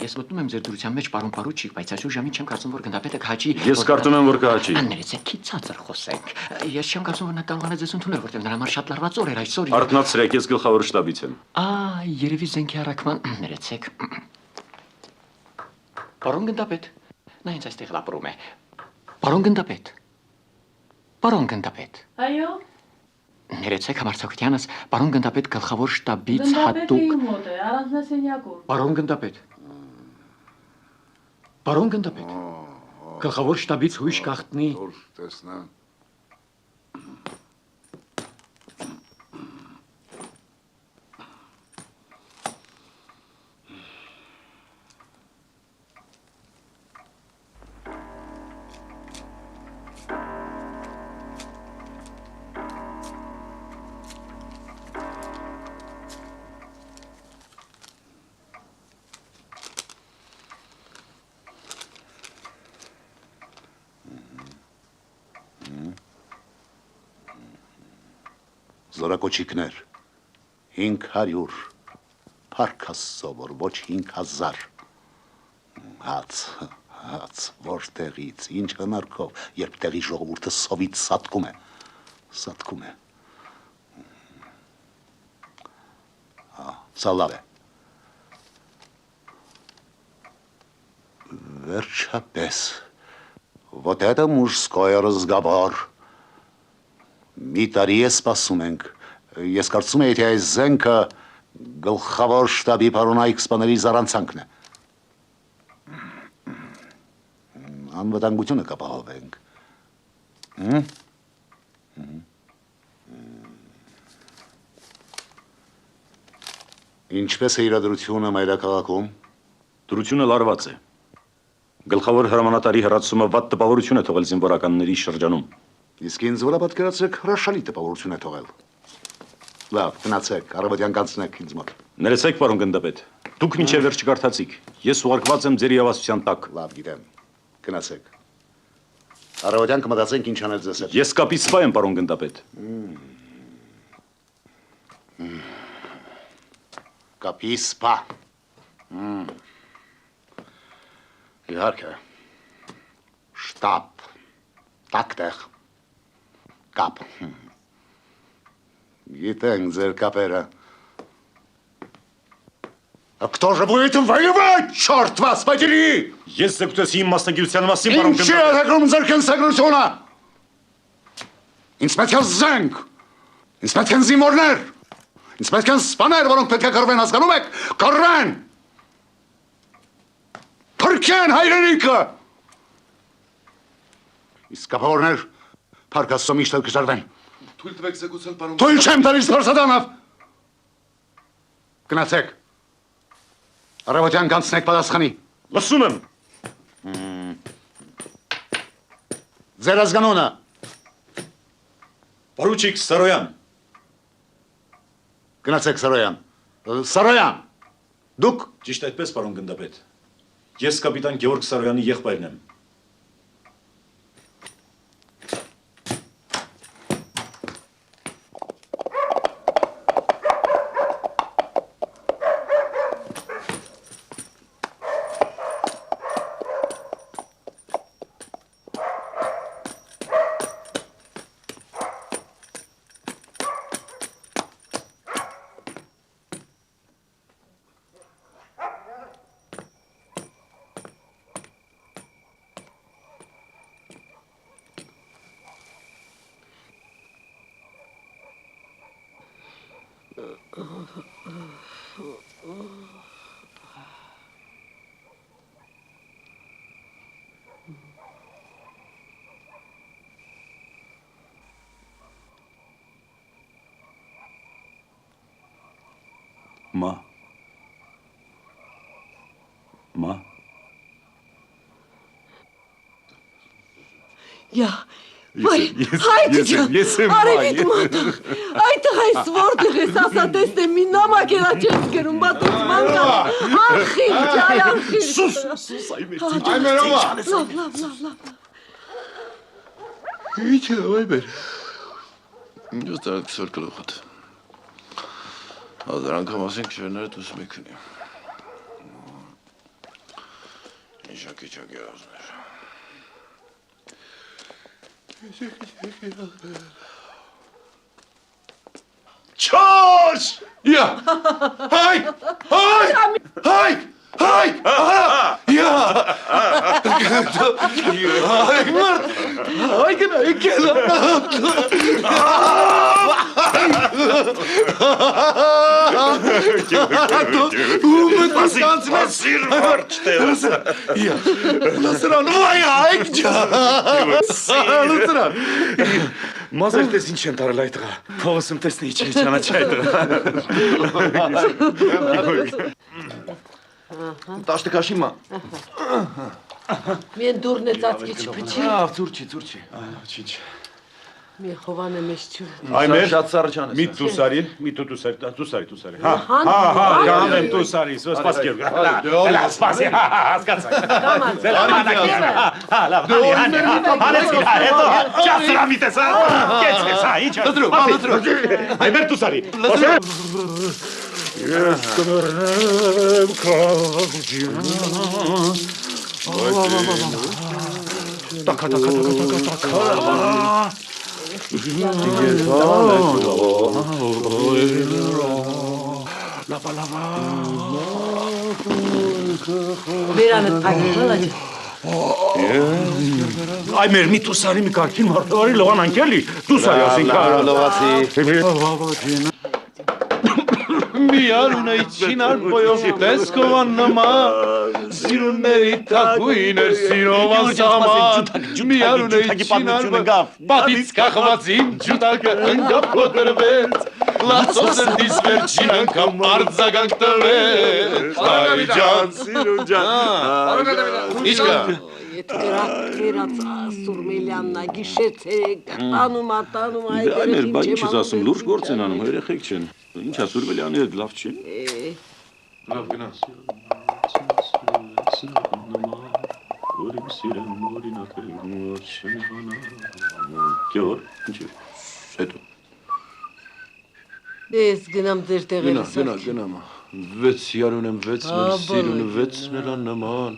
Ես մտնում եմ ձեր դրության մեջ պարոն Պարուչիկ, բայց այսօր ժամին չեմ կարծում, որ գնդապետը կհաճի։ Ես կարծում եմ, որ կհաճի։ Ներեցեք, քիչ ցածր խոսենք։ Ես չեմ կարծում, որ նա կարողանա ձեզ ընդունել, որտեղ նրա համար շատ լարված օր էր այսօր։ Արթնացրեք, ես գլխավոր շտաբից եմ։ Երևի զենքի առաքման, ներեցեք։ Պարոն գնդապետ, նա ինձ այստեղ ապրում է։ Պարոն գնդապետ։ Պարոն գնդապետ։ Այո։ Ներեցեք համարձակությանս, պարոն գնդապետ գլխավոր շտաբից Գնդապետը հատուկ։ իմ մոտ է, առանձնասենյակում։ Պարոն գնդապետ։ Պարոն գնդապետ։ Գլխավոր շտաբից հույժ կախտնի։ Տեսնա։ Զորակոչիկներ, 500, փառք Աստծո, որ ոչ 5000, հաց, որտեղից, ինչ հնարքով, երբ տեղի ժողովուրդը սովից սատկում է, սա լավ է, վերջապես, вот это мужской разговор. Մի տարի է սպասում ենք, ես կարծում եմ, թե այս զենքը գլխավոր շտաբի պարոնայք սպաների զառանցանքն է։ Անվտանգությունը կապահովենք։ Ինչպես է իրադրությունը մայրաքաղաքում։ Դրությունը լարված է։ Գլխավոր հրամանատարի հեռացումը վատ տպավորություն է թողել զինվորականների շրջանում։ Իսկ ինձ վրա պատկերացրեք հրաշալի տպավորություն է թողել։ Լավ, գնացեք, առավոտյան կանցնեք ինձ մոտ։ Ներեցեք, պարոն գնդապետ, դուք մինչև վերջ չկարդացիք։ Ես ուղարկված եմ ձեր իրավասության տակ։ Լավ, գիտեմ, գնացեք։ Առավոտյան կմտածենք ինչ անել ձեզ հետ։ Ես կապի սպա եմ, պարոն գնդապետ։ Կապի սպա։ Իհարկե, շտապ, տակտեղ, կապ, գիտենք ձեր կապերը, кто же будет воевать, черт вас подери! Ես զեկուցեցի իմ մասնագիտության մասին, պարոն Ինչ է արտակում ձեր կենսագրությունը, ինձ պետք է զենք, ինձ պետք են զինվորներ, ինձ պետք են սպաներ, որոնք պետք է կռվեն, հասկանում եք, կռվեն, փրկեն հայրենիքը, իսկ կապավորներ, փառք Աստծո միշտ էլ կժարվեն։ Թույլ տվեք զեկուցել, պարոն։ Թույլ չեմ տալիս Փարսադանով։ Գնացեք։ Առավոտյան կանցնեք պատասխանի։ Լսում եմ։ Ձեր ազգանունը։ Պարուչիկ Սարոյան։ Գնացեք Սարոյան։ Սարոյան։ Դուք։ Ճիշտ այդպես, պարոն գնդապետ։ Ես կապիտան Գևորգ Սարոյանի եղբայրն եմ։ Մա։ Յա, հայդը ջան, արևիտ մատաղ, այդտեղ այս որտեղ ես ասա տեսնեմ մի նամակ երա չես գրում, բատուց մանկա, անխիլ ջան, անխիլ։ Սուս, այ մեր ծիչ։ Այ մեր ովա։ Լավ։ Ինչ է, այ մեր։ Ինչ տարակ սոր կլոխատ։ Դրանք համասեն քշերները դուս մեքնի։ Շակի ազներ։ Չոչ! Յա! Հայ! Հայ! Հայ! Հայ! Յա! Հայ, մարդ! Հայ գնա, եկել։ Սիր մարդ չտեղս։ Յա, լասրան, վայ, հայք ջա։ Լասրան։ Մազեր տես ինչ են տարել այդ տղա։ Փողս եմ տեսնի իչ է ճանաչ այդ տղա։ Տաշտը կաշիմա։ Մեն դուրն է ծածկի չպչի։ Ծուրչի։ Չիչ։ Մեն խովան է մեզ չուր։ Այմեր, Շատ սարճան ես։ մի տուսարի։ Հա, կանեմ տուսարի, սպասկեր։ Հələ, սպասի, հասկացա։ Լավ, հանեցի, հետո ճասրա մի տեսա, կեցվես, ինչ։ Լտրու։ Այմեր տուսարի։ Ես կմեռնեմ քաղջյան։ Տակա։ Լավա։ Վերանը թագի բալաջ։ Այ մեր մի տուսարի մի կարգին մարդավարի լողան անկելի, տուսարի ասինքա։ Միար ունեիչին արբոյով տեսքովան նման, սիրունների տագույն էր սիրով ասաման, միար ունեիչին արբոյով, պատից կախվածին ջուտակը ընգապ կոտրվեց, լացոս էր դիս վերջին անգամ արձագանք տվեց, այ ջան, սիրուն ջան, ինչ կա։ Ետ կերած Սուրմելյաննա գիշեցեք, տանում Այ մեր բա ինչ ես ասում, լուրջ գործ են անում, երեխեք չեն։ Ինչ ասուրվելյանի հետ լավ չեն։ Լավ գնաս։ Գյոր, ինչ է, հետո։ Ես գնամ ձեր տեղերը Գնամ, 6 յարուն եմ 6 մեր սիրունը 6-ն էլ աննման,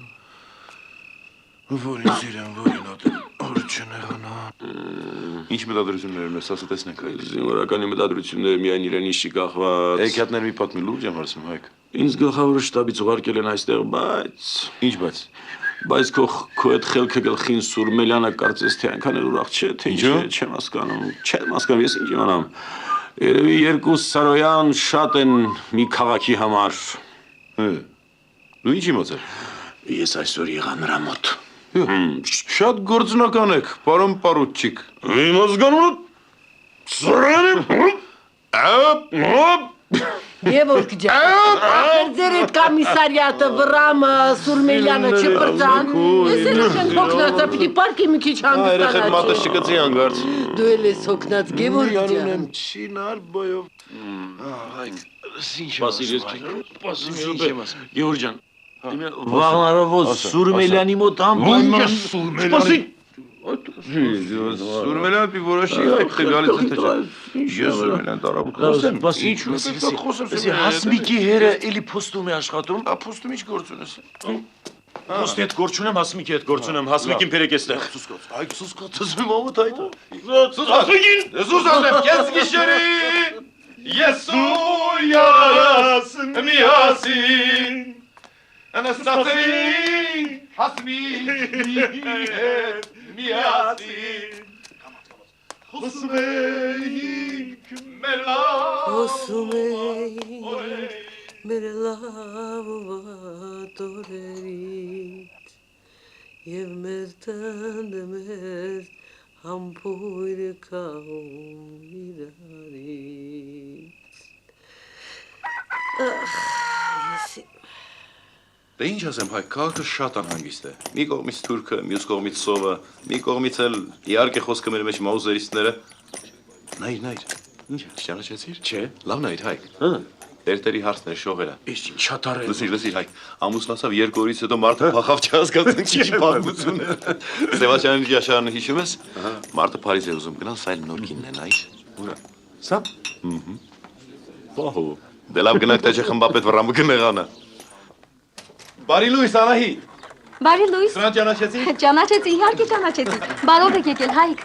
որին սիրեմ, որին ատեմ, որ չնեղանան։ Ինչ մտադրություններ են, ասա տեսնենք այլ։ Զինվորականի մտադրությունները միայն իրեն իշի կախված։ Էքյատներ մի պատմի լուրջ եմ հարցնում, Հայկ։ Ինձ գլխավորը շտաբից ուղարկել են այստեղ, Ինչ բայց։ բայց քո այդ խելքը գլխին Սուրմելյանը կարծես թե այնքան էլ ուրախ չէ, թե ինչ է, չեմ հասկանում, ես ինչ իմանամ։ Երևի 2 Սարոյան շատ են մի քաղաքի համար։ Դու ինչ իմացել։ Ես այսօր եղա նրա մոտ։ Շատ գործնական եք, պարոն Պարուչիկ։ Իմ ազգանունը Սարոյան Եվորք ջան, ձեր այդ կամիսարիատը վրամը Սուրմելյանը չպրծան, ես էլ եմ հոգնածա, պիտի պարկի մի քիչ Երեխեք մատը հանդիստանաչ։ շկծի հանգարց։ Դու էլ ես հոգնած Գևորգ ջան։ եմ չինար բոյով։ Հայկ, ինչ Գեորգ ջան, վաղնարով Սուրմելյանի մոտ անպայման Սպասի։ Սուրմելյան պի որոշի հայք թե գալից է թե չէ։ Ես Սուրմելյան տարապուտ խոսեմ։ Ինչու՞։ Հասմիկի հերը էլի փոստում է աշխատում։ Փոստում ինչ գործ ունես։ Ոստի հետ գործ ունեմ, Հասմիկի հետ գործ ունեմ, Հասմիկին բերեք էստեղ։ Հայք սուսկոց ասում ամոթ այդ։ Հասմիկին, սուս ասեմ, կես գիշերի։ Ես ու յաս միասին Անաստասին Հասմիկի հետ միասին Խոսում էինք մեր Խոսում էինք մեր լավ վատորերից և մեր տանը մեր համբույրը կաղում իրարից Դե ինչ ասեմ, հայք, քաղաքը շատ անհանգիստ է։ Մի կողմից թուրքը, մյուս կողմից սովը, մի կողմից էլ իհարկե խոսքը մեր մեջ մաուզերիստները։ Նայր, ինչ է, չճանաչեցիր։ Չէ, լավ նայր, հայք։ Տերտերի հարցն է շողերը։ Իսկ ինչ շատար է։ Լսիր, հայք, ամուսնացավ 2 օրից հետո մարդը փախավ չհասկացնի ինչ պատմություն է։ Սևաստյանի ճաշարանը հիշում ես։ Մարդը Փարիզ է ուզում գնալ, սա էլ նոր կինն է, նայր։ Ուրա։ Սա։ Վահո։ Դե լավ գնանք թե չէ խմբապետ վռամը կնեղանա։ Բարի լույս, Անահիտ։ Բարի լույս։ Սրանց ճանաչեցի։ Ճանաչեցի, իհարկե ճանաչեցի։ Բարով եք եկել, Հայկ։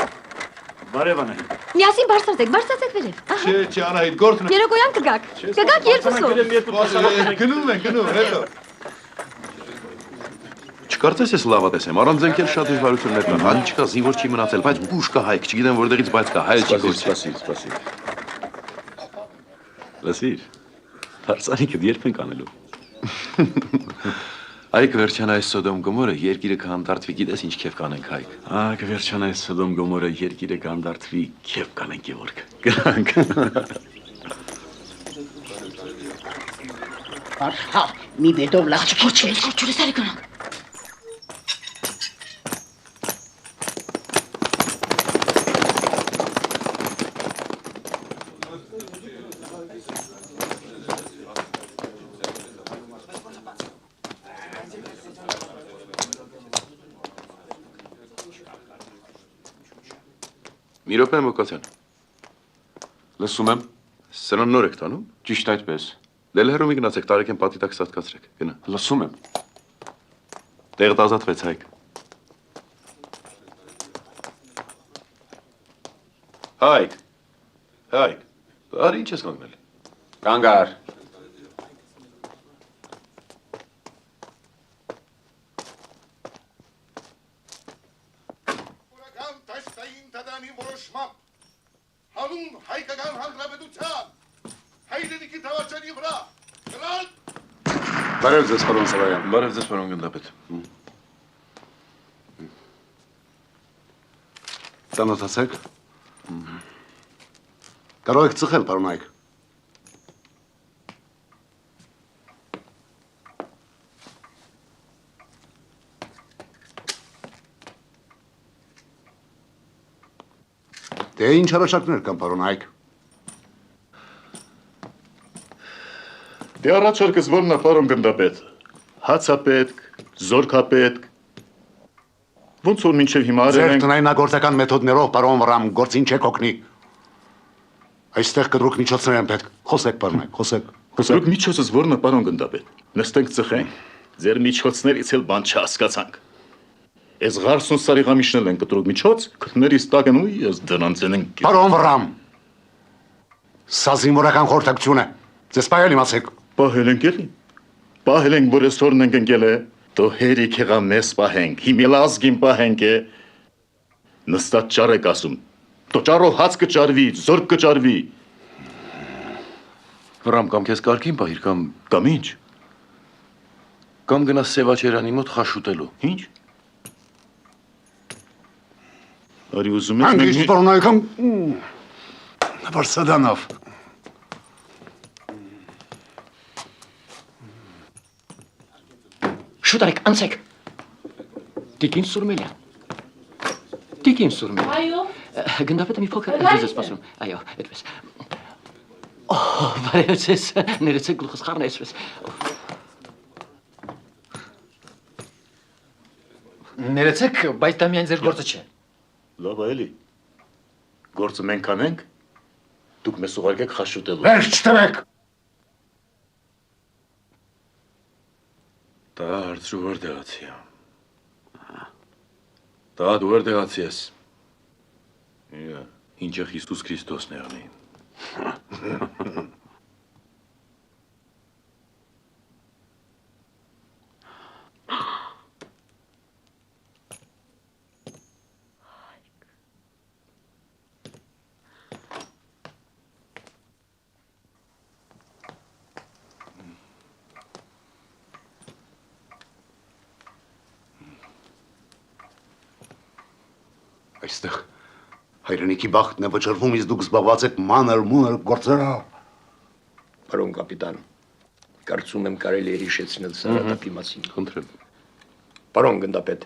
Բարևան է։ Միասին բարձրացեք վերև։ Ահա։ Չէ, Անահիտ, գործն է։ Երեկոյան կգաք։ Կգաք երկուսով։ Գնում ենք, հետո։ Չկարծես ես լավա տեսեմ, առանց ձենքեր շատ դժվարություններ կան, հան չկա, զինվոր չի մնացել, բայց ուշ կա Հայկ, չգիտեմ որտեղից, բայց կա, հայը չի գործի։ Սպասիր։ Լսիր, հարսանիքդ երբ ենք անելու։ Այ կվերջան այս Սոդոմ Գոմորը, երկիրը կհանդարտվի, գիտես ինչ քեվ կանենք Հայկ։ Կվերջան այս Սոդոմ Գոմորը, երկիրը կանդարտվի, քեվ կանենք Գևորգ։ Գրանք։ Արհա, մի բետով լախ չփոչի։ Ջուրը սարի գնանք։ Մի րոպե Մոկոսյան, Լսում եմ, սրան նոր եք տանում, ճիշտ այդպես։ դե լհերու մի գնացեք, տարեք են պատի տակ սատկացրեք, գնա։ Լսում եմ։ Տեղդ ազատվեց Հայկ։ Հայկ, արի ինչ ես կանգնել։ Կանգար։ Տաշտային տադանի որոշմամբ հանուն հայկական հանրապետության հայրենիքի թավարջանի վրա գնալ Բարև ձեզ, պարոն Սարոյան։ Բարև ձեզ, պարոն գնդապետ։ Ծանոթացեք։ Կարող եք ծխել, պարոն Հայկ։ Դե ինչ առաջարկներ կան, պարոն Հայկ։ Դե առաջարկս որն է, պարոն գնդապետ։ Հացա պետք, զորքա պետք։ Ոնց որ մինչև հիմա արել Ձեր ենք։ տնայնագործական մեթոդներով, պարոն Վրամ, գործին չեք օգնի։ Այստեղ կտրուկ միջոցներ են պետք։ Խոսեք, պարոն Հայկ, խոսեք։ Խոսրուկ միջոցս որն է, պարոն գնդապետ։ Նստենք ծխենք։ Ձեր միջոցներից էլ բան չհասկացանք։ Ես Ղարսուն Սարիղամիշնել են կտրուկ միջոց, քթներից տակ են ու ես դրանց են Պարոն Վրամ, սա զինվորական խորհրդակցություն է։ Ձեզ պահել իմացեք։ Պահել ենք էլի։ Պահել ենք, որ այսօրն ենք ընկել է։ Դո հերիք եղա մեզ պահենք, հիմել ազգին պահենք է։ Նստած ճար եք ասում։ Դո ճարով հաց կճարվի, զորք կճարվի։ Վրամ կամ քեզ կարգին պահիր, կամ ինչ։ Կամ գնաս Սևաչերանի մոտ խաշուտելու։ Ինչ։ Արի ուզում եք Հանգիստ, պարոն Հայկ, Վարսադանով։ Շուտ արեք, անցեք։ Տիկին Սուրմելյան։ Տիկին Սուրմելյան։ Այո։ Գնդապետը մի փոքր ձեզ է սպասում։ Այո, այդպես։ Բարև ձեզ, ներեցեք գլուխս խառն այսպես։ Ներեցեք, բայց դա միայն ձեր գործը չէ։ Լավ էլի։ Գործը մենք անենք, դուք մեզ ուղարկեք խաշուտելու։ Վերջ տվեք։ Դա հարցրու որտեղացի է։ Դա դու որտեղացի ես։ Ինչը Քրիստոս Քրիստոսն եղնի։ Այստեղ հայրենիքի բախտն է վճռվում, իսկ դուք զբաղված եք մանր-մունր գործերով։ Պարոն կապիտան, կարծում եմ կարելի է հիշեցնել Սարատապի մասին։ Խնդրեմ։ Պարոն գնդապետ,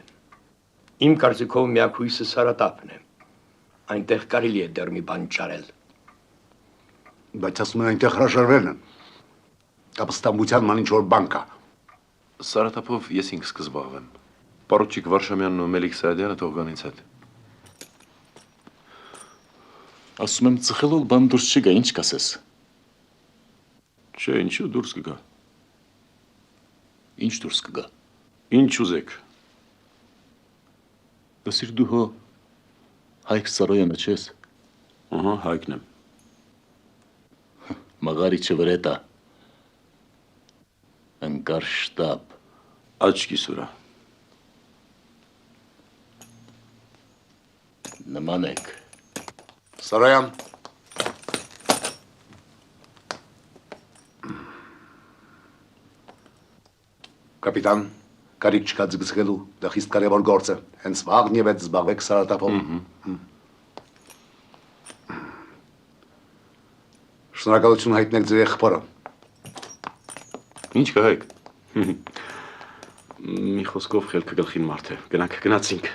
իմ կարծիքով միակ հույսը Սարատապն է։ Այնտեղ կարելի է դեռ մի բան ճարել։ Բայց ասում են այնտեղ հրաժարվել են։ Ապստամբության ման ինչ-որ բան կա։ Սարատապով ես ինքս կզբաղվեմ։ Պարոչիկ Վարշամյանն ու Մելիք Սայադյանը թող գան ինձ հետ։ Ասում եմ ծխելով բան դուրս չգա, ինչ կասես։ Չէ, ինչու դուրս կգա։ Ինչ դուրս կգա։ Ինչ ուզեք։ Լսիր դու հո Հայկ Սարոյանը չես։ Ահա, Հայկն եմ։ Մաղարիչը վրետա։ Ընկար շտապ։ Աչքիս վրա։ Նման եք։ Սարոյան։ Կապիտան, կարիք չկա ձգձգելու, դա խիստ կարևոր գործ է, հենց վաղն և այդ զբաղվեք Սարատափով։ Շնորհակալություն հայտնեք ձեր եղբորը։ Ինչ կա Հայկ։ Մի խոսքով խելքը գլխին մարդ է, գնանք, գնացինք։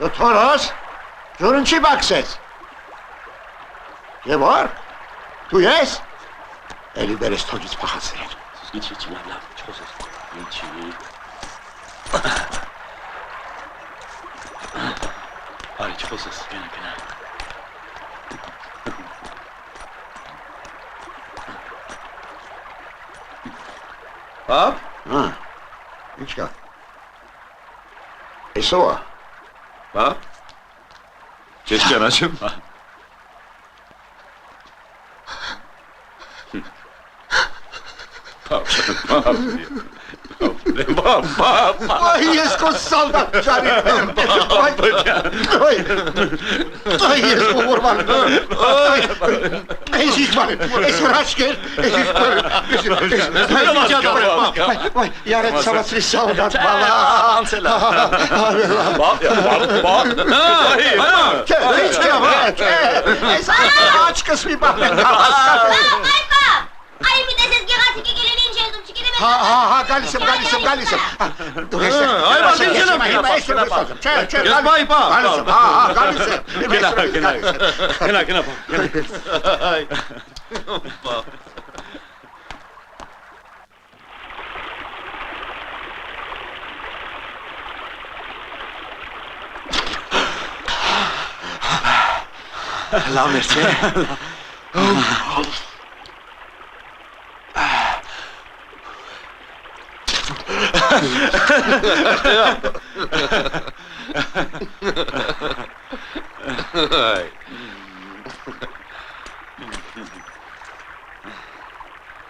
Դու թորոս, ջուրն չի բաքսեց։ Գևորգ, դու ես։ Էլի բերես թոջից պախացրել։ Իչի, լավ, չխոսես։ Իչի։ Արի, չխոսես, գնա։ Պապ։ Ինչ կա։ Էսո է։ Պապ։ Չես ճանաչում։ Ay, ես քո սալդատ ջարի եմ։ Ay, ես ուրվան։ Այս ինչ բան է։ Այս ռաշկեր, այս ինչ բան է։ Յարդ սավացրի սալդատ բալա։ Անցելա։ Այս աչքս մի բան է հասկանում։ Այ մի տեսես գեղացիկ եկել են ինչ ես դու չգիտեմ։ Հա, գալիս եմ։ Դու ես։ Այ բաժին չեմ։ Չէ, Բայ, պա։ Գալիս եմ։ Գնա։ Լավն էր, չէ։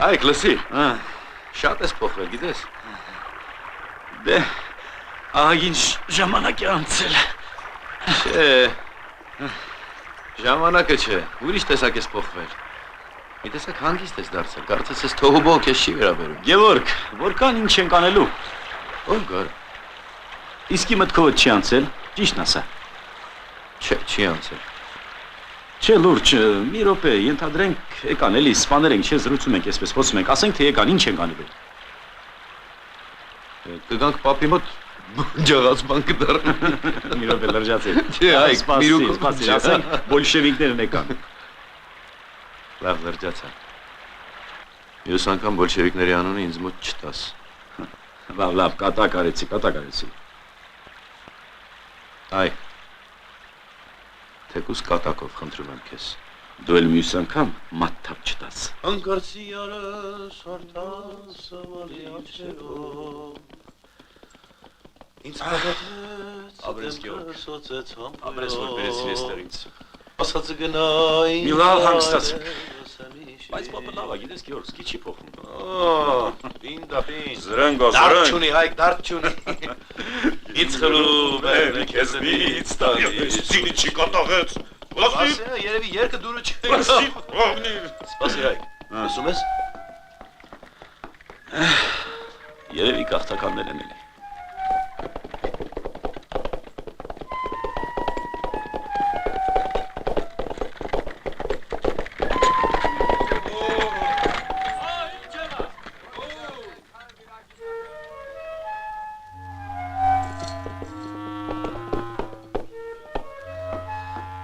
Հայկ, լսի, շատ ես փոխվել, գիտես։ Դե, ահագին ժամանակ է անցել։ Չէ, ժամանակը չէ, ուրիշ տեսակ ես փոխվել։ Մի տեսակ հանգիստ ես դարձել, կարծես ես թոհուբոք ես չի վերաբերում։ Գևորգ, որքան ինչ ենք անելու։ Ով գար։ Իսկի մտքովդ չի անցել, ճիշտն ասա։ Չէ, չի անցել։ Չէ, լուրջ, մի րոպե, ենթադրենք եկան, էլի սպաներ ենք, չէ, զրուցում ենք, այսպես խոսում ենք, ասենք թե եկան, ինչ ենք անելու։ Կգանք պապի մոտ ջաղած բան կդառնա։ Մի րոպե լրջացել։ Չէ, Հայկ, միրուք։ Սպասի, ասենք բոլշևիկներն եկան։ Լավ լրջացա։ Ես անգամ բոլշևիկների անունը ինձ մոտ չտաս։ Լավ, կատակ արեցի։ Այ, թեկուս կատակով խնդրում եմ քեզ։ Դու էլ մյուս անգամ մատթապ չտաս։ Հանկարծի արս արդաս սավալի աչերով Ինձ կավատեց Ապրես Գյորգ, ապրես որ բերեցին եստեր ինձ։ ասացը գնային Մի լավ հանգստաց։ Բայց պապը լավ է, գիտես Գյորգ, սկի չի փոխում։ Պինդա, Զրնգ, դարդ չունի, Հայկ, դարդ չունի Ինձ խրում եմ քեզնից տանից Սինի չի կատաղեց Երևի երկը դուրը չի Սպասի Հայկ, լսում ես? Երևի կաղթականներ են էլի։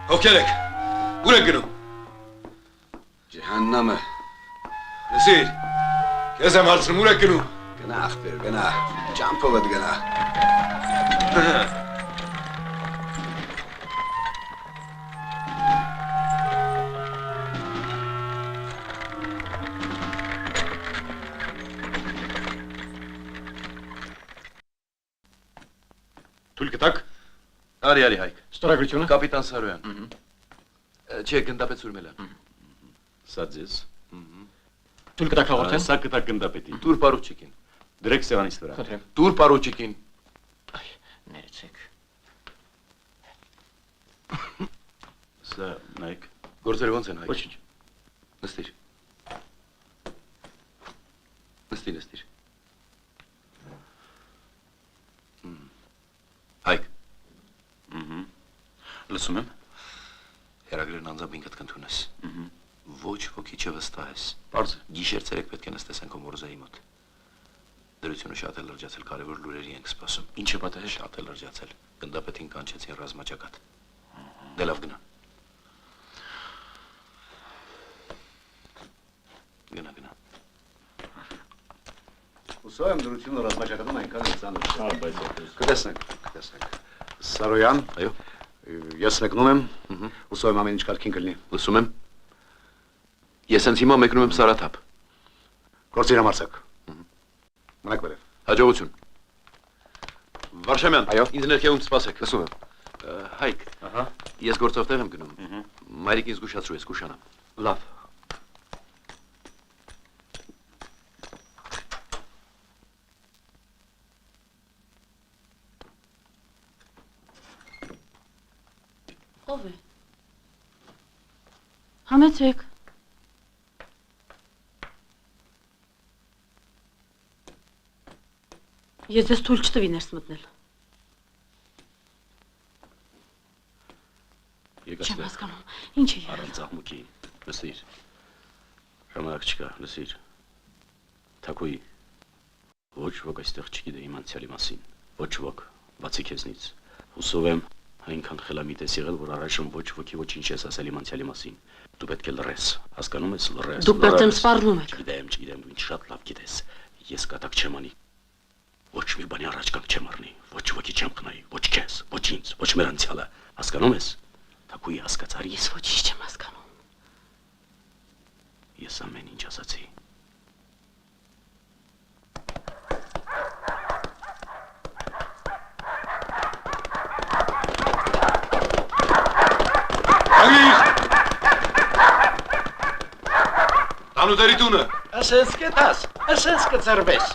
Ովքեր եք, ուր եք գնում? Ջհաննամը։ Լսիր, քեզ եմ հարցնում, ուր եք գնում? Գնա ախպեր, գնա, ճամփով էդ գնա։ Թույլ կտակ։ Արի Հայկ։ Ստորագրությունը։ Կապիտան Սարոյան։ Չէ, գնդապետ Սուրմելյան։ Սա ձեզ։ Թույլ կտակ հաղորդեն։ Սա կտակ գնդապետին։ Տուր պարուչիկին։ Դրեք սեղանից վրա։ Խնդրեմ։ Տուր պարուչիկին։ Ներեցեք։ Սա նայեք։ Գործերը ոնց են Հայկ։ Ոչինչ։ Նստիր։ Նստիր։ Հայկ։ Լսում եմ։ Հերագրերն անձամբ ինքդ կընդունես։ Ոչ ոքի չվստահ ես։ Պարզ է։ Գիշեր ցերեկ պետք է նստես քո մորզայի մոտ։ Դրությունը շատ է լրջացել, կարևոր լուրերի ենք սպասում։ Ինչ է պատահել։ Շատ է լրջացել։ Գնդապետին կանչեցին ռազմաճակատ։ Դե լավ գնա։ Գնա։ Հուսով եմ դրությունը ռազմաճակատում այնքան ծանր չէ։ Կտեսնենք։ Սարոյան։ Այո։ Ես մեկնում եմ։ Հուսով եմ ամեն ինչ կարգին կլինի։ Լսում եմ։ Ես հենց հիմա մեկնում եմ Սարաթափ։ Գործի համարցակ։ Մնաք վերև։ Հաջողություն։ Վարշամյան, Այո։ ինձ ներքևում սպասեք։ Լսում եմ։ Հայկ, ես գործով տեղ եմ գնում։ Մայրիկ ինձ զգուշացրու, ես կուշանամ։ Լավ։ Ով է։ Համեցեք։ Ես ձեզ թույլ չտվի ներս մտնել։ Չեմ հասկանում, ինչ է եղել։ Առանց աղմուկի, լսիր։ Ժամանակ չկա, լսիր։ Թակուի, ոչ ոք այստեղ չգիտե իմ անցյալի մասին, ոչ ոք, բացի քեզնից։ Հուսով եմ, այնքան խելամիտ ես եղել, որ առայժմ ոչ ոքի ոչինչ ես ասել իմ անցյալի մասին։ Դու պետք է լռես, հասկանում ես, լռես։ Դուք պետք եմ սպառնում եք։ Գիտեմ, դու ինչ շատ լավ գիտես։ Ես կատակ չեմ անի։ Ոչ մի բանի առաջ կանգ չեմ առնի, ոչ ոքի չեմ խնայի, ոչ քեզ, ոչ ինձ, ոչ մեր անցյալը։ Հասկանում ես։ Թակուի հասկացար։ Ես ոչինչ չեմ հասկանում։ Ես ամեն ինչ ասացի։ Տանուտերի տունը։ Ասես կտաս, ասես կծրվես։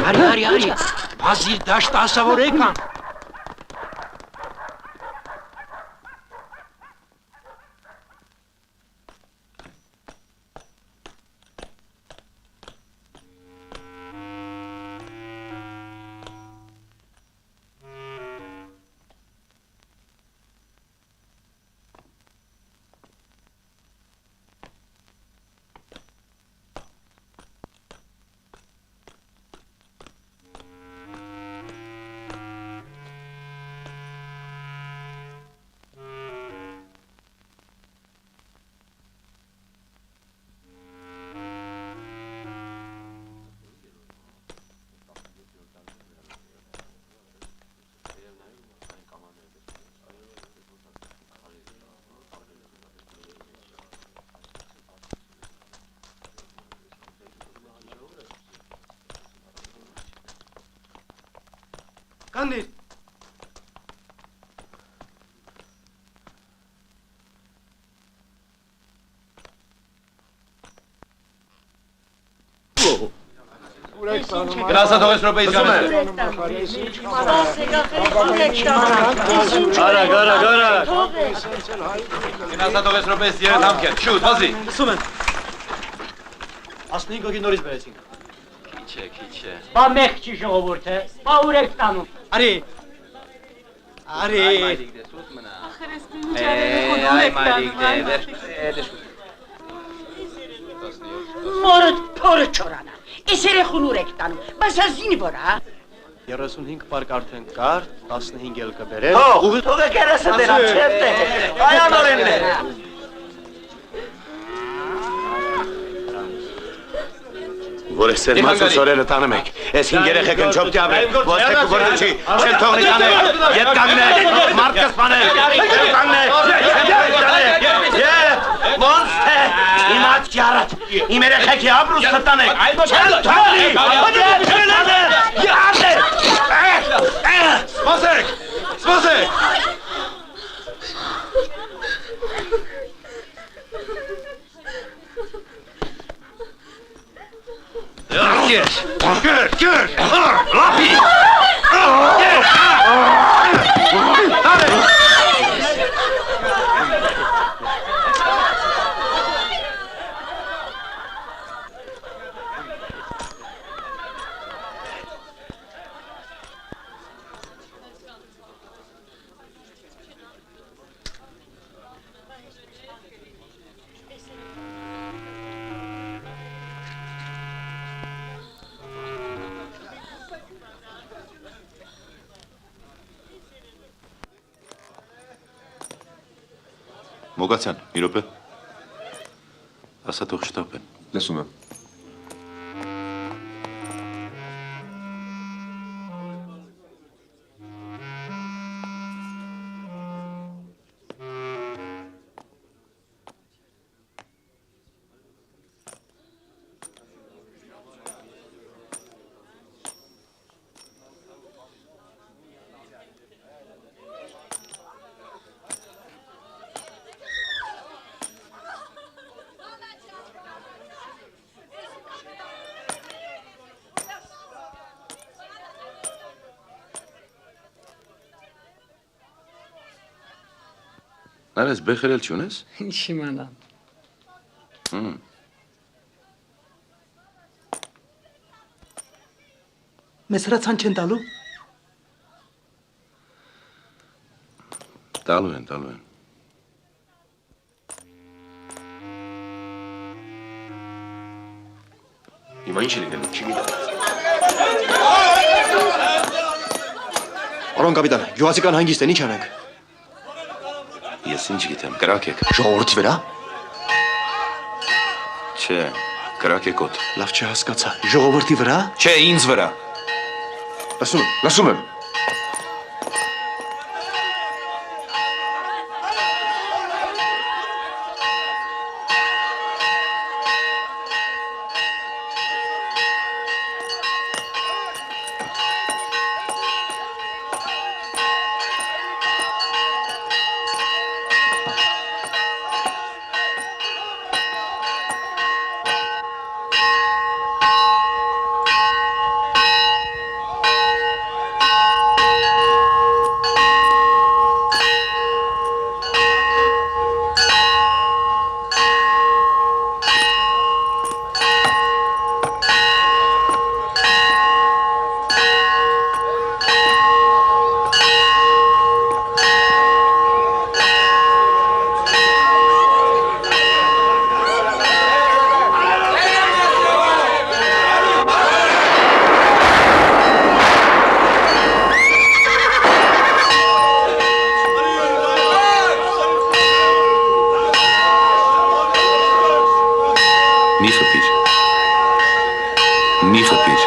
Արի, բազիր դաշտ ասավոր եկան։ Կանդիր։ Գնացա թողես րոպեից ժամեր։ Արա։ Գնացա թողես րոպեից երդ համքեն, շուտ, վազի։ Լսում եմ։ 15 հոգի նորից բերեցինք։ Քիչ է։ Բա մեկ չի ժողովուրդ է, բա ուր եք տանում։ Արի։ Մայրիկ դե, սուտ մնա։ Ախր ես պինջարերը Այ մայրիկ դե, Մորդ փորը չորանա։ Էս երեխուն ուր եք տանում, բայց ազինի որ, հա։ 35 պարկ արդեն կար, 15 էլ կբերել։ Թողեք երեսը դենան, չև դե, այան օրենն է։ Որ ես սերմացուց օրերը տանում եք, ես հին երեխեք են չոպ դյավրեք, ոստեք ու գորնուչի, չեն թողնի տանել, ետ կանգնեք, մարդ կսպանել, ետ կանգնեք, ոնց թե, հիմա Աչքի առաջ։ Իմ երեխեքի ապրուստը տանեք։ Չեմ թողնի։ Սպասեք, սպասեք։ Գեր, լապի։ Մոգացյան, մի րոպե։ Ասա թող շտապեն։ Լսում եմ։ Նարես բեխերել չունես։ Ինչ իմանամ։ Մեզ հրացան չեն տալու։ Տալու են։ Հիմա ինչ է լինելու, չգիտեմ։ Պարոն կապիտան, գյուղացիկան հանգիստ են, ինչ անենք։ Ես ինչ գիտեմ, կրակեք։ Ժողովրդի վրա։ Չէ, կրակեք օդ։ Լավ չհասկացա։ Ժողովրդի վրա։ Չէ, ինձ վրա։ Լսում եմ։ Մի խփիր։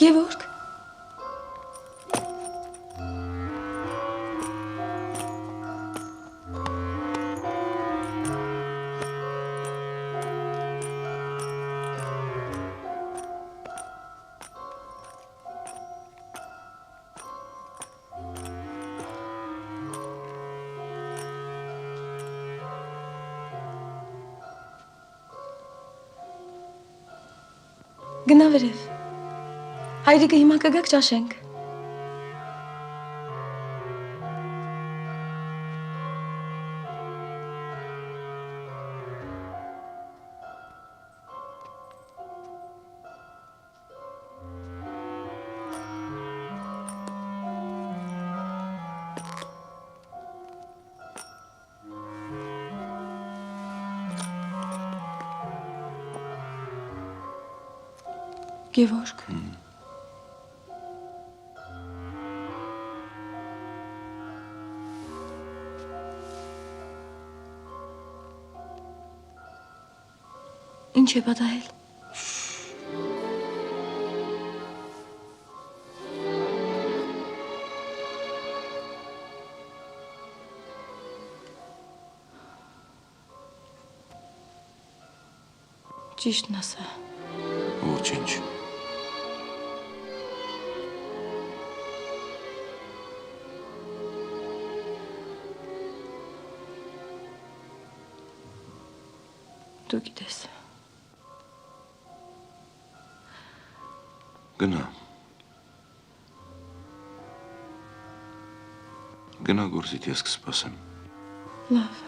Գևորգ։ Գնա վերև։ Հայրիկը հիմա կգաք ճաշենք։ Գևորգ։ Ինչ է պատահել։ Ճիշտն ասա։ Ոչինչ։ Դու գիտես։ Գնա։ Գնա գործիդ ես կսպասեմ։ Լավ։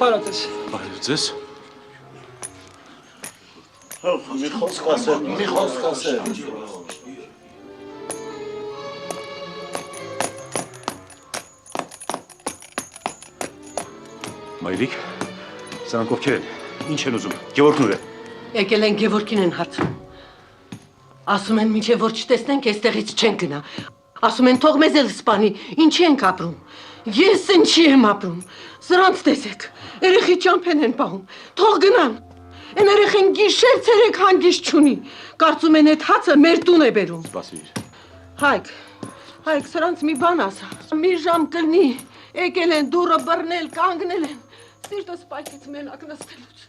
Բարոյ ձեզ։ Մի խոսք ասեմ։ Մայրիկ, սրանք ովքեր են, ինչ են ուզում, Գևորգն ուր է։ Եկել են Գևորգին են հարցնում։ Ասում են մինչև որ չտեսնենք այստեղից չեն գնա։ Ասում են թող մեզ էլ սպանի, ինչի ենք ապրում։ Ես ինչի եմ ապրում։ Սրանց տեսեք, երեխի ճամփեն են պահում, թող գնան։ Այն երեխեն գիշեր ցերեկ հանգիստ չունի։ Կարծում են այդ հացը մեր տուն է բերում։ Սպասիր։ Հայկ, սրանց մի բան ասա։ Մի ժամ կլինի, եկել են դուռը բռնել, կանգնել են։ Սիրտս պայքեց մենակ նստելուց։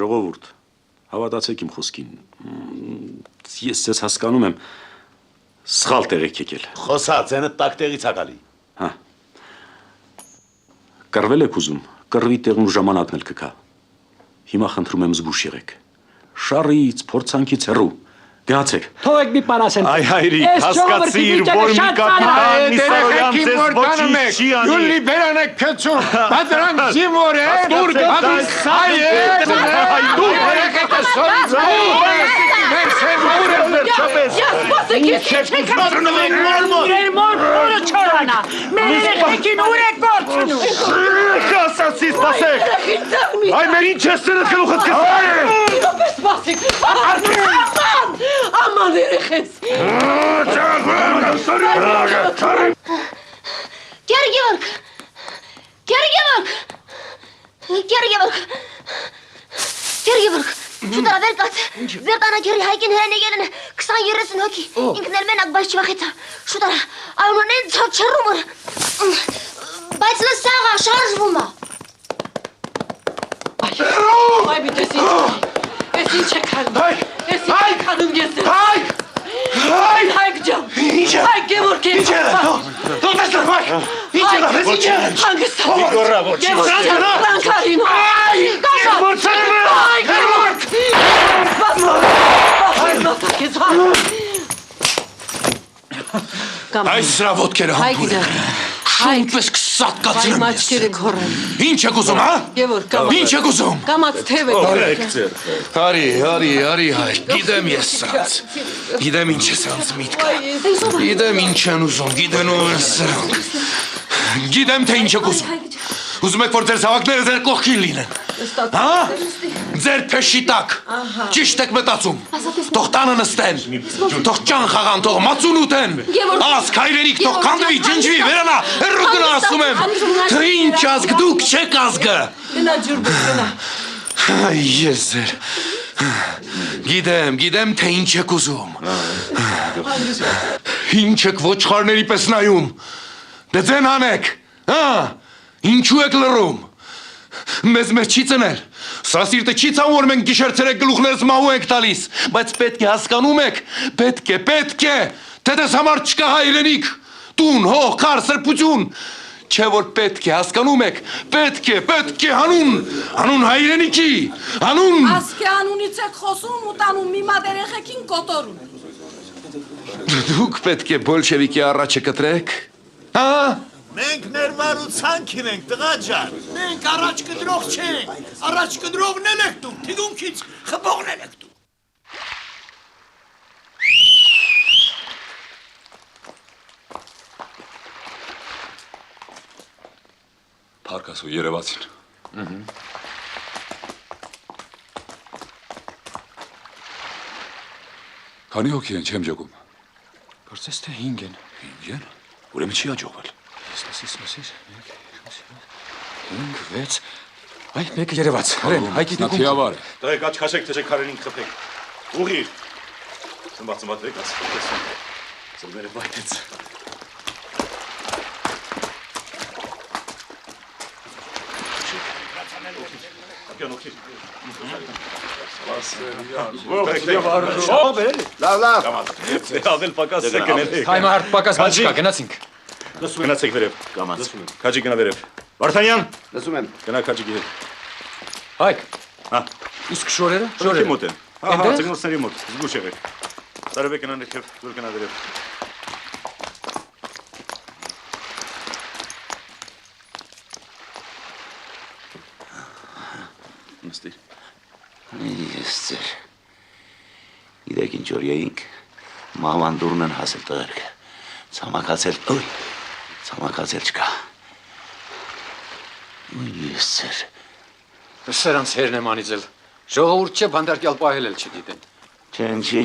Ժողովուրդ, հավատացեք իմ խոսքին, ես ձեզ հասկանում եմ, սխալ տեղ եք եկել։ Խոսա, ձենը տակ տեղից ակալի։ Հա, կռվել եք ուզում, կռվի տեղն ու ժամանակն էլ կգա։ Հիմա խնդրում եմ զգուշ եղեք, շարից, փորձանքից հեռու, գնացեք։ Թողեք մի բան ասեմ։ Այ հայրիկ, հասկացիր, որ մի կապիտան մի Սարոյան ձեզ ոչինչ չի անի։ Յուլի բերանեք քծում, բադրանք զիմոր է, բադուս սայ է, դու երեքդ է սորից Ասացի, սպասեք։ Այ մեր ինչ ես ծնըտ գլուխըտ Սպասեք, աման երեխես։ Գերգևորգ, շուտ արավեր կաց, ձեր տանագերի հայկին հրեն եկել են 20-30 հոգի, ինքն էլ մենակ բայց չվախեցա, շուտ արա, այոնոն են չռում որ, բայց լսաղա, շարժվում է։ Այ բիտես ինչ եք հանում, ես ինչ եք հանում ես եմ։ Հայկ ջան, հայկ Գևորգ է։ Ինչ է դա, դու տեսնար վայ, ինչ է դա, ինչ է։ Հանգստա։ Գորրա ոչ, Գևորգ, Այս սրա ոտքերը համբուր են։ Այնպես Սատկացրեմ ես։ Մաչքերը քորեն։ Ինչ եք ուզում, հա? Եվոր, կամաց։ Ինչ եք ուզում։ Կամաց թև եք։ Արի, հայր, գիտեմ ես սրանց։ Գիտեմ ինչ է սրանց միտքը։ Գիտեմ ինչ են ուզում, գիտենում են սրանք։ Գիտեմ թե ինչ եք ուզում։ Ուզում եք, որ ձեր զավակները ձեր կողքին լինեն։ Հա? Ձեր փեշի տակ։ Ճիշտ եք մտածում։ Թող տանը նստեն։ Թող ճան խաղան, թող մածուն ուտեն։ Ասք հայրենիք, թող քանդվի, ջնջվի, վերանա, հեռու գնա ասում եմ։ Թե ինչ ազգ դուք չեք ազգը։ Գնա ջուրբը, գնա։ Ես ձեր։ Գիտեմ թե ինչ եք ուզում։ Ինչ եք ոչխարների պես նայում։ Դե ձեն անեք, հա, ինչու եք լռում, մեզ չի ծնել, սա սիրտը չի ցավում, որ մենք գիշերցերեք գլուխներս մահու ենք տալիս, բայց պետք է հասկանում եք, պետք է, թե դες համար չկա հայրենիք, տուն, հող, քար, սրբություն, չէ որ պետք է հասկանում եք, պետք է հանուն հայրենիքի, հանուն։ Ասկե անունից եք խոսում ու տանում մի մատ երեխեքին կոտորում։ Դուք պետք է բոլշևիկի առաջը կտրեք, հա։ Մենք ներվարուցանքին ենք, տղա ջան։ Մենք առաջ կդրող չենք, առաջ կդրողն էլ եք դուք, թիգունքից խփողն էլ եք դուք։ Փառքասու երևացին։ Քանի հոգի են, չեմ ջոգում։ Կարծես թե 5 են։ 5 են։ Ուրեմն չի աջողվել։ Սպասիր, 5, 6, այ մեկը երևաց, հրեն, հայկի դուքում։ Թիավար է։ Դայք աչքաշեք, թե չեք քարերին խփեք։ Ուղիր։ Ծմբացմատ եք ասում։ Ծրմերը բայտեց։ Լավ։ Ավել պակաս եկնել եք։ Հայ մարդ պակաս բան չկա, գնացինք։ Գնացեք վերև։ Քաջի գնա վերև։ Վարդանյան։ Լսում եմ։ Գնա քաջի գիր։ Հայկ։ Հա։ Իսկ շորերը։ Շորերը մոտ են։ Հա, ծնողների մոտ։ Զգուշ եղեք։ Տարբեր գնա ներքև, դուր գնա վերև։ Նստիր։ Ես ձեր։ Գիտեք ինչ որ էինք, մաման դուրն են հասել տղերքը, ցամաքացել չկա։ Ես ձեր։ Սրանց հերն եմ անիծել, ժողովուրդ չէ բանդարկյալ պահել էլ չգիտեն։ Չի,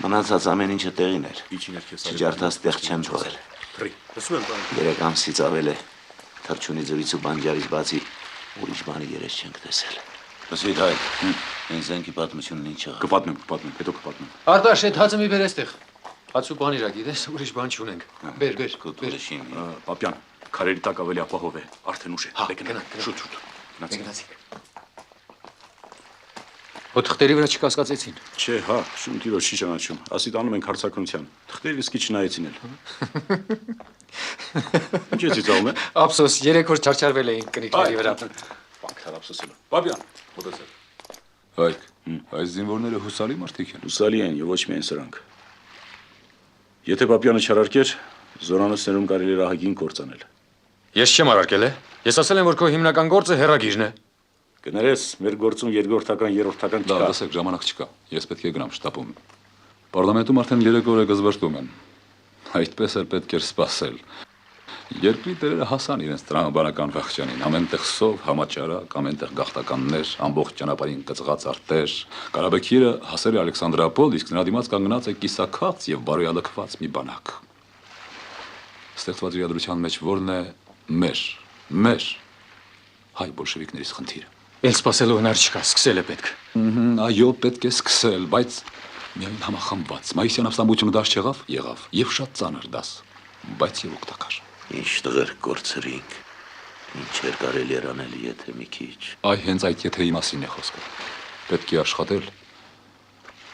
մնացած ամեն ինչը տեղին էր, չջարդած տեղ չեն թողել։ 3 ամսից ավել է, թռչունի ձվից ու բանջարից բացի, ուրիշ բանի երես չենք տեսել։ Լսվիտ հայ, այն զենքի պատմությունն ինչ եղավ։ Կպատմեմ, հետո կպատմեմ։ Արտաշ, այդ հացը մի բեր էստեղ։ Հաց ու բան իրա գիտես, ուրիշ բան չունենք։ Բեր։ Պապյան, քարերի տակ ավելի ապահով է, արդեն ուշ է։ Գնա, շուտ։ Գնացինք։ Հո թղթերի վրա չկասկածեցին։ Չէ, հա, շուն տիրոջ չի ճանաչում։ Ասի տանում ենք հարցակնության։ Թղթերը իսկի չնայեցին էլ։ Ինչ է ծիծաղում է։ Ափսոս, 3 օր չարչարվել էին կնիկների վրա։ Բանկար ափսոսել։ Պապյան, մոտեցել։ Հայկ, այս զինվորները հուսալի մարդիկ են։ Հուսալի են եւ ոչ միայն սրանք։ Եթե Պապյանը չարարկեր, զորանոցներում կարելի էր ահագին կործանել։ Ես չեմ արարկել, է։ Ես ասել եմ, որ քո հիմնական գործը հեռագիրն է։ Կներես, մեր գործում երկրորդական, երրորդական չկա։ Լավ, լսեք, ժամանակ չկա։ Ես պետք է գնամ շտապում։ Պարլամենտում արդեն 3 օր է գզվրտում են։ Այդպես էլ պետք էր սպասել։ Երկրի տերերը հասան իրենց տրամաբանական վախճանին, ամենտեղ սով, համաճարակ, ամենտեղ գաղթականներ, ամբողջ ճանապարհին կծղած արտեր։ Կարաբեկիրը հասել է Ալեքսանդրապոլ, իսկ նրա դիմաց կանգնած է կիսաքաղց եւ բարոյալքված մի բանակ։ Ստեղծված իրադրության մեջ որն է մեր հայ բոլշևիկներից խնդիրը։ Էլ սպասելու հնար չկա, սկսել է պետք։ Այո, պետք է սկսել, բայց միայն համախմբված։ Մայիսյան ապստամբությունը դաշ եղավ, եւ շատ ծանր դաս, բայց եւ օգտակար։ Ինչ տղեր կորցրինք, ինչեր կարելի էր անել, եթե մի քիչ։ Այ հենց այդ եթեի մասին է խոսքը։ Պետք է աշխատել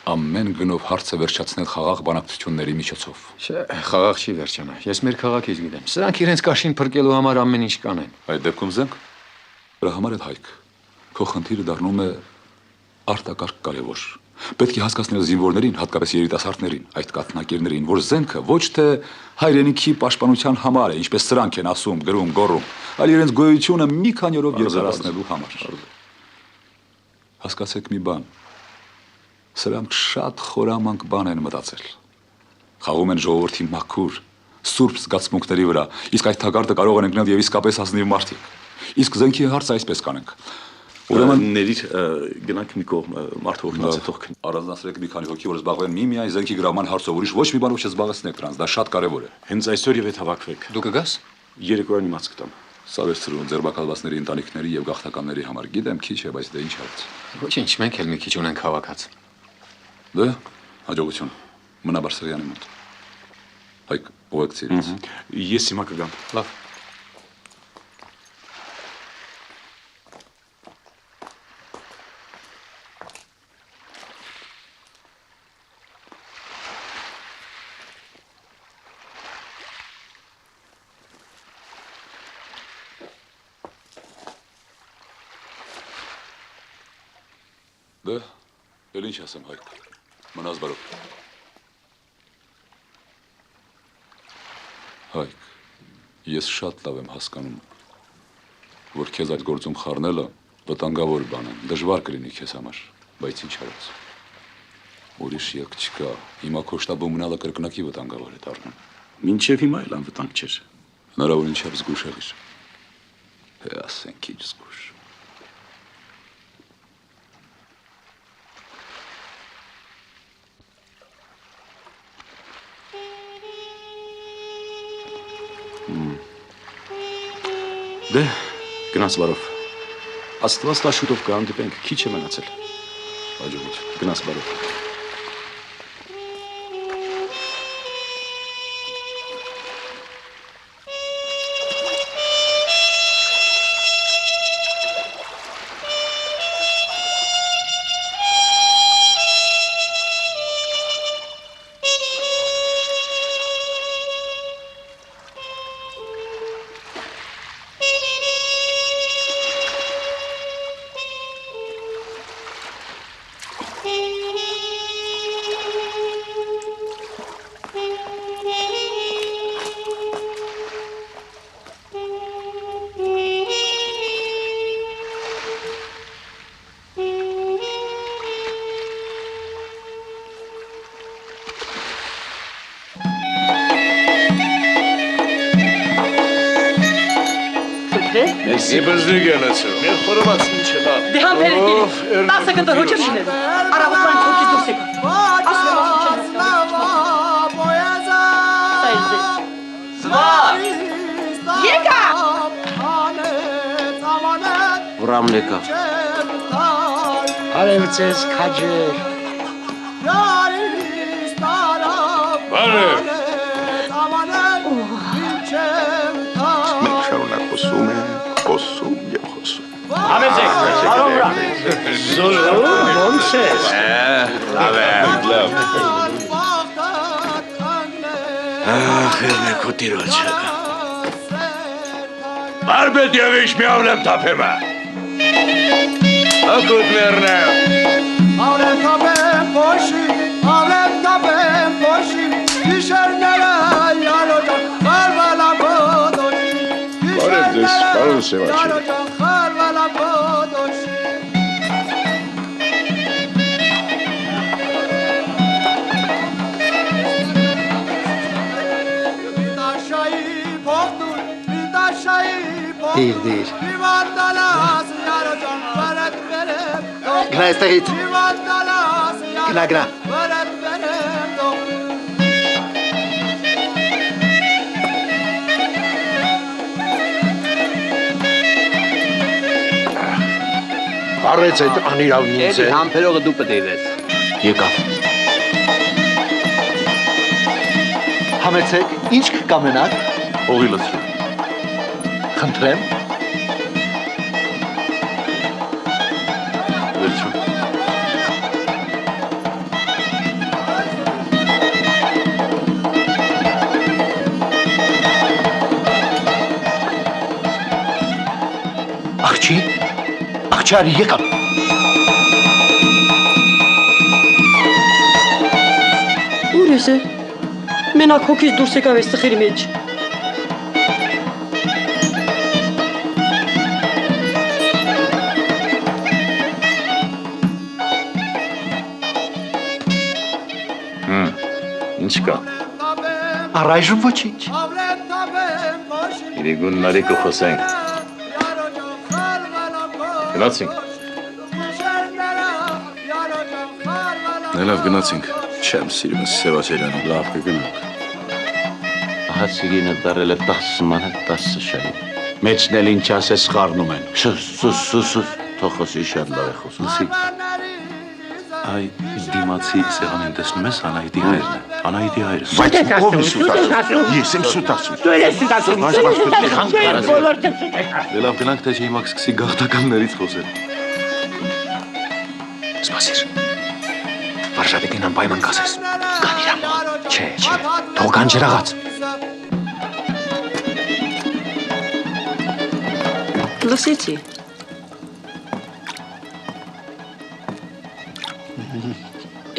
ամեն գնով հարցը վերջացնել խաղաղ բանակցությունների միջոցով։ Չէ, խաղաղ չի վերջանա։ Ես մեր քաղաքից գիտեմ։ Սրանք իրենց կաշին փրկելու համար ամեն ինչ կանեն։ Այդ դեպքում զենք դրա համար էլ հայք։ Քո խնդիրը դառնում է արտակարգ կարևոր։ Պետք է հասկացնել զինվորներին, հատկապես երիտասարդներին, այդ կաթնակերներին, որ զենքը ոչ թե հայրենիքի պաշտպանության համար է, ինչպես սրանք են ասում, գրում, գոռում, այլ իրենց գոյությունը մի քանի օրով երկարացնելու համար։ Հասկացեք մի բան։ Սրանք շատ խորամանկ բան են մտածել։ Խաղում են ժողովրդի մաքուր, սուրբ զգացմունքների վրա, իսկ այդ թակարդը կարող են ընկնել եւ իսկապես ազնիվ մարդիկ։ Իսկ զենքի հարցը այսպես կանենք։ Ուրեմն ների գնանք մի կողմ մարդը օգնած է թող առանձնացրեք մի քանի հոգի, որ զբաղվեն միմիայն զենքի գրավման հարցով, ուրիշ ոչ մի բանով չզբաղեցնեք դրանց, դա շատ կարևոր է։ Հենց այսօր եւ հետ հավաքվեք։ Դու կգաս։ Երեկոյան իմաց կտամ։ Սա վերցրու ձերբակալվածների ընտանիքների եւ գաղթականների համար։ Գիտեմ քիչ է, բայց դե ինչ արած։ Ոչինչ, մենք էլ մի քիչ ունենք հավաքած։ Դե հաջողություն։ Մնա Բարսեղյանի մոտ։ Հայկ ուղեկցիր։ Ես հիմա կգամ։ Լավ։ Դե, էլ ինչ ասեմ Հայկ, մնաս բարով։ Հայկ, ես շատ լավ եմ հասկանում, որ քեզ այդ գործում խառնելը վտանգավոր բան է, դժվար կլինի քեզ համար, բայց ինչ արած։ Ուրիշ ելք չկա, հիմա քո շտաբում մնալը կրկնակի վտանգավոր է դառնում։ Մինչև հիմա էլ անվտանգ չէր։ Հնարավոր ինչև զգուշ եղիր։ Հե ասենք ինչ զգուշ։ Դե, գնաս բարով։ Աստված տա շուտով կհանդիպենք, քիչ է մնացել։ Հաջողություն, գնաս բարով։ Merci բզնի գնացու։ Մեր խորոված ինչ է դա։ Դե համբերեք։ 10 կտոր հոչ չնեմ։ Արավոտան քոքից դուրս եկա։ Եկա։ Վրամն եկավ։ Արև ձեզ քաջեր։ Բարև։ Մենք շարունակ խոսում ենք, խոսում եւ խոսում։ Համեցեք, բարով վրամ։ Զոլո, ոնց ես։ Լավ է, լավ։ Ախ, ելնեք ու տիրոջը։ Բարբետ և ինչ միավնեմ թապեմը։ Ակուտ մերնեմ։ Ավրեմ կապեմ փոշի, ավրեմ կապեմ փոշի, իշերները յարոջան, խարվալա բոդոշի, իշերները յարոջան, խարվալա բոդոշի։ Միտաշայի փոխտուր, միտաշայի փոխտուր, Դիր, դիր։ Իվանդալաս յարոջան, վարդ վերեմ, Գնա այստեղից։ Իվանդալաս Գնա, գնա։ վարդ վերեմ, Արեց այդ անիրավն ինձ է։ Համբերողը դու պետք է իրես։ Եկավ։ Համեցեք, ինչ կկամենաք։ Օղի լցրու։ Խնդրեմ։ Վերցրու։ Աղջի, աղջարի եկավ։ Ուր ես է։ Մենակ հոգիս դուրս եկավ այս ծխերի մեջ։ Ինչ կա։ Առայժմ ոչինչ։ Իրիգունների կխոսենք։ Գնացինք։ Լավ գնացինք։ Չեմ սիրում Սևասերյանը։ Լավ կգնանք։ Ահա Սիրինը դարել է 10 մանետ 10 շահի։ Մեջն էլ ինչ ասես խառնում են։ Սուս, թող խոսի շատ լավ է խոսում։ Այ դիմացի սեղանին տեսնում ես Անահիտի հայրն է։ Անահիտի հայրը։ Ով է սուտ ասում։ Ես եմ սուտ ասում։ Դու ես սուտ ասում։ Դե լավ գնանք թե հիմա կսկսի գաղթականներից խոսել։ Սպասիր։ Վարշավետին անպայման կասես։ Կան իր ամոն։ Չէ, թող կան ջրաղաց։ Լսեցի։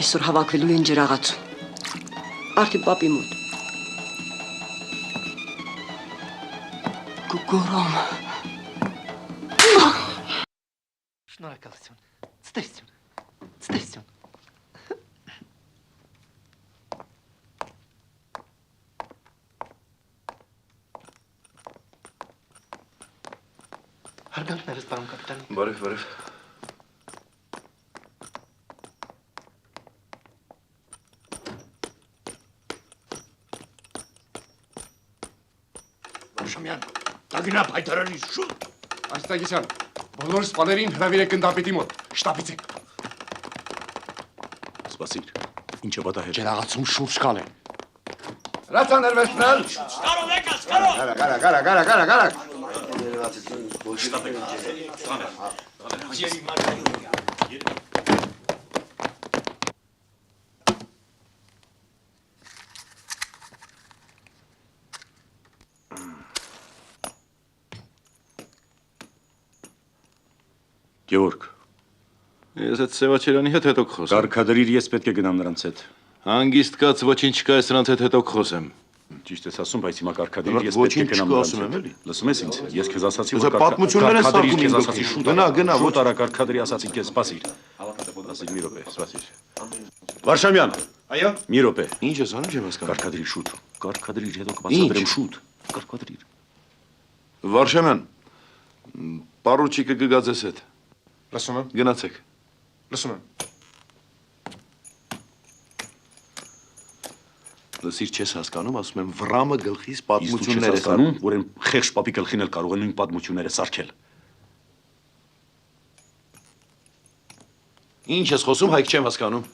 Այսօր հավաքվելու են ջրաղացում։ Արդի պապի մոտ։ Գորոմ։ Շնորհակալություն։ Ցտեսություն։ Հարգանքներս, պարոն կապիտան։ Բարև։ Շամյան, տագնա պայտարարի շուտ։ Աստագիսյան, բոլոր սպաներին հրավիրեք գնդապետի մոտ, շտապից եք։ Սպասիր, ինչը պատահել։ Ջրաղացում շուրջ կան են։ Հրացաներ վերցնել։ Կարով եք, կարով։ Գարա։ Գևորգ, ես այդ Սևաչերյանի հետ հետո կխոսեմ։ Կարգադրիր, ես պետք է գնամ նրանց հետ։ Հանգիստ կաց ոչինչ չկա, ես նրանց հետ հետո կխոսեմ։ Ճիշտ ես ասում, բայց հիմա կարգադրիր, ես պետք է Ոչինչ գնամ չկա, նրանց ասում եմ, հետ։ էլի։ Լսում ես ինձ, ես քեզ ասացի, Սա պատմություններ են սարքում քեզ ինձ ասացի, գլխին։ շուտ Գնա, շուտ արա կարգադրի, ասացի քեզ, սպասիր։ Սպասիր մի րոպե, սպասիր։ Վարշամյան։ Այո։ Մի րոպե։ Ինչ ես անում, չեմ հասկանում։ Կարգադրիր շուտ։ Կարգադրիր, հետո կբացատրեմ շուտ։ Կարգադրիր։ Վարշամյան, պարուչիկը գգած ես հետ։ Լսում եմ։ Գնացեք։ Լսում եմ։ Լսիր, չես հասկանում, ասում եմ, վրամը գլխիս Իսկ դու չես պատմություններ է հասկանում, սարքում։ որ այն խեղճ պապի գլխին էլ կարող են նույն պատմությունները սարքել։ Ինչ ես խոսում, Հայկ չեմ հասկանում։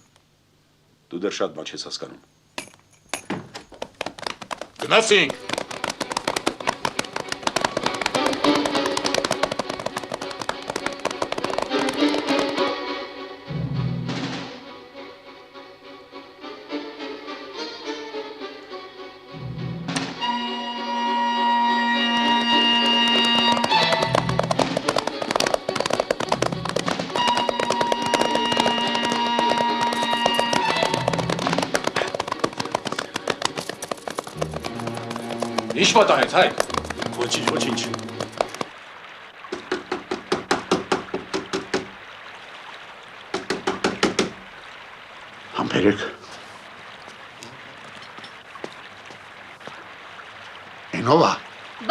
Դու դեռ շատ բան չես հասկանում։ Գնացինք։ Ինչ պատահեց, Հայկ։ Ոչինչ։ Համբերեք։ Էնովա,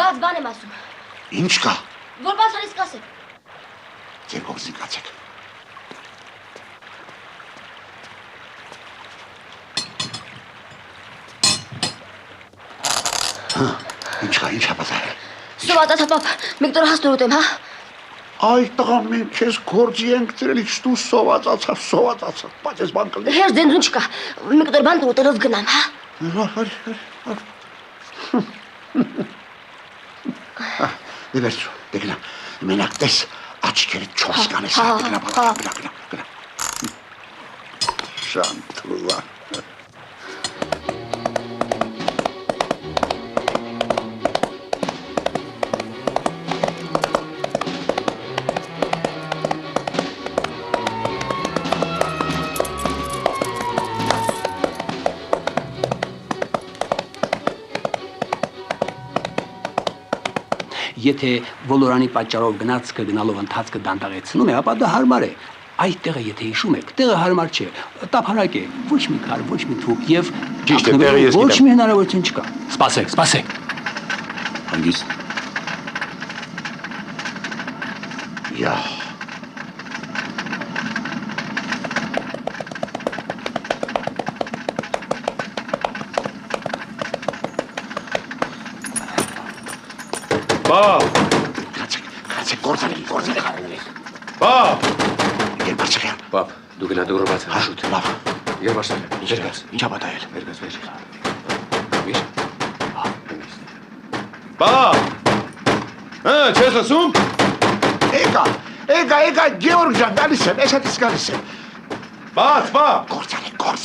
Բաց բան եմ ասում։ ինչ կա։ Որ բաց արից կասեք։ Ձեր կողզին կացեք։ Ինչ է պատահել։ Սովածացա պապ, մեկ դոր հասնոր ուտեմ, հա։ Այ տղա, մենք քեզ գործի ենք ծրել, ինչ դու սովածացա, բայց ես բան կլինի։ Հեր ձենձուն չկա, մեկ դոր բան ուտելով գնամ, հա։ Դե վերցրու, դե գնա, մենակ տես, աչքերդ չհասկանես, գնա։ Շանթուլա։ Եթե ոլորանի պատճառով գնացքը գնալով ընթացքը դանդաղեցնում է, ապա դա հարմար է։ Այդ տեղը եթե հիշում եք, տեղը հարմար չէ, տափարակ է, ոչ մի քար, ոչ մի թուփ եւ Ճիշտ է, տեղը ես ոչ գիտեմ։ մի հնարավորություն չկա։ Սպասեք։ Հանգիստ։ Յա։ Բա, Կացեք, գործարեք։ բա, Երբաչյան։ Պապ, դու գնա դուրը բաց։ Շուտ, լավ։ Երբաշտական։ Ինչա պատահել։ բա։ Չես լսում։ Եկա, Գեորգ ջան, գալիս եմ, ես հատից գալիս եմ։ Բաց։ Գործ։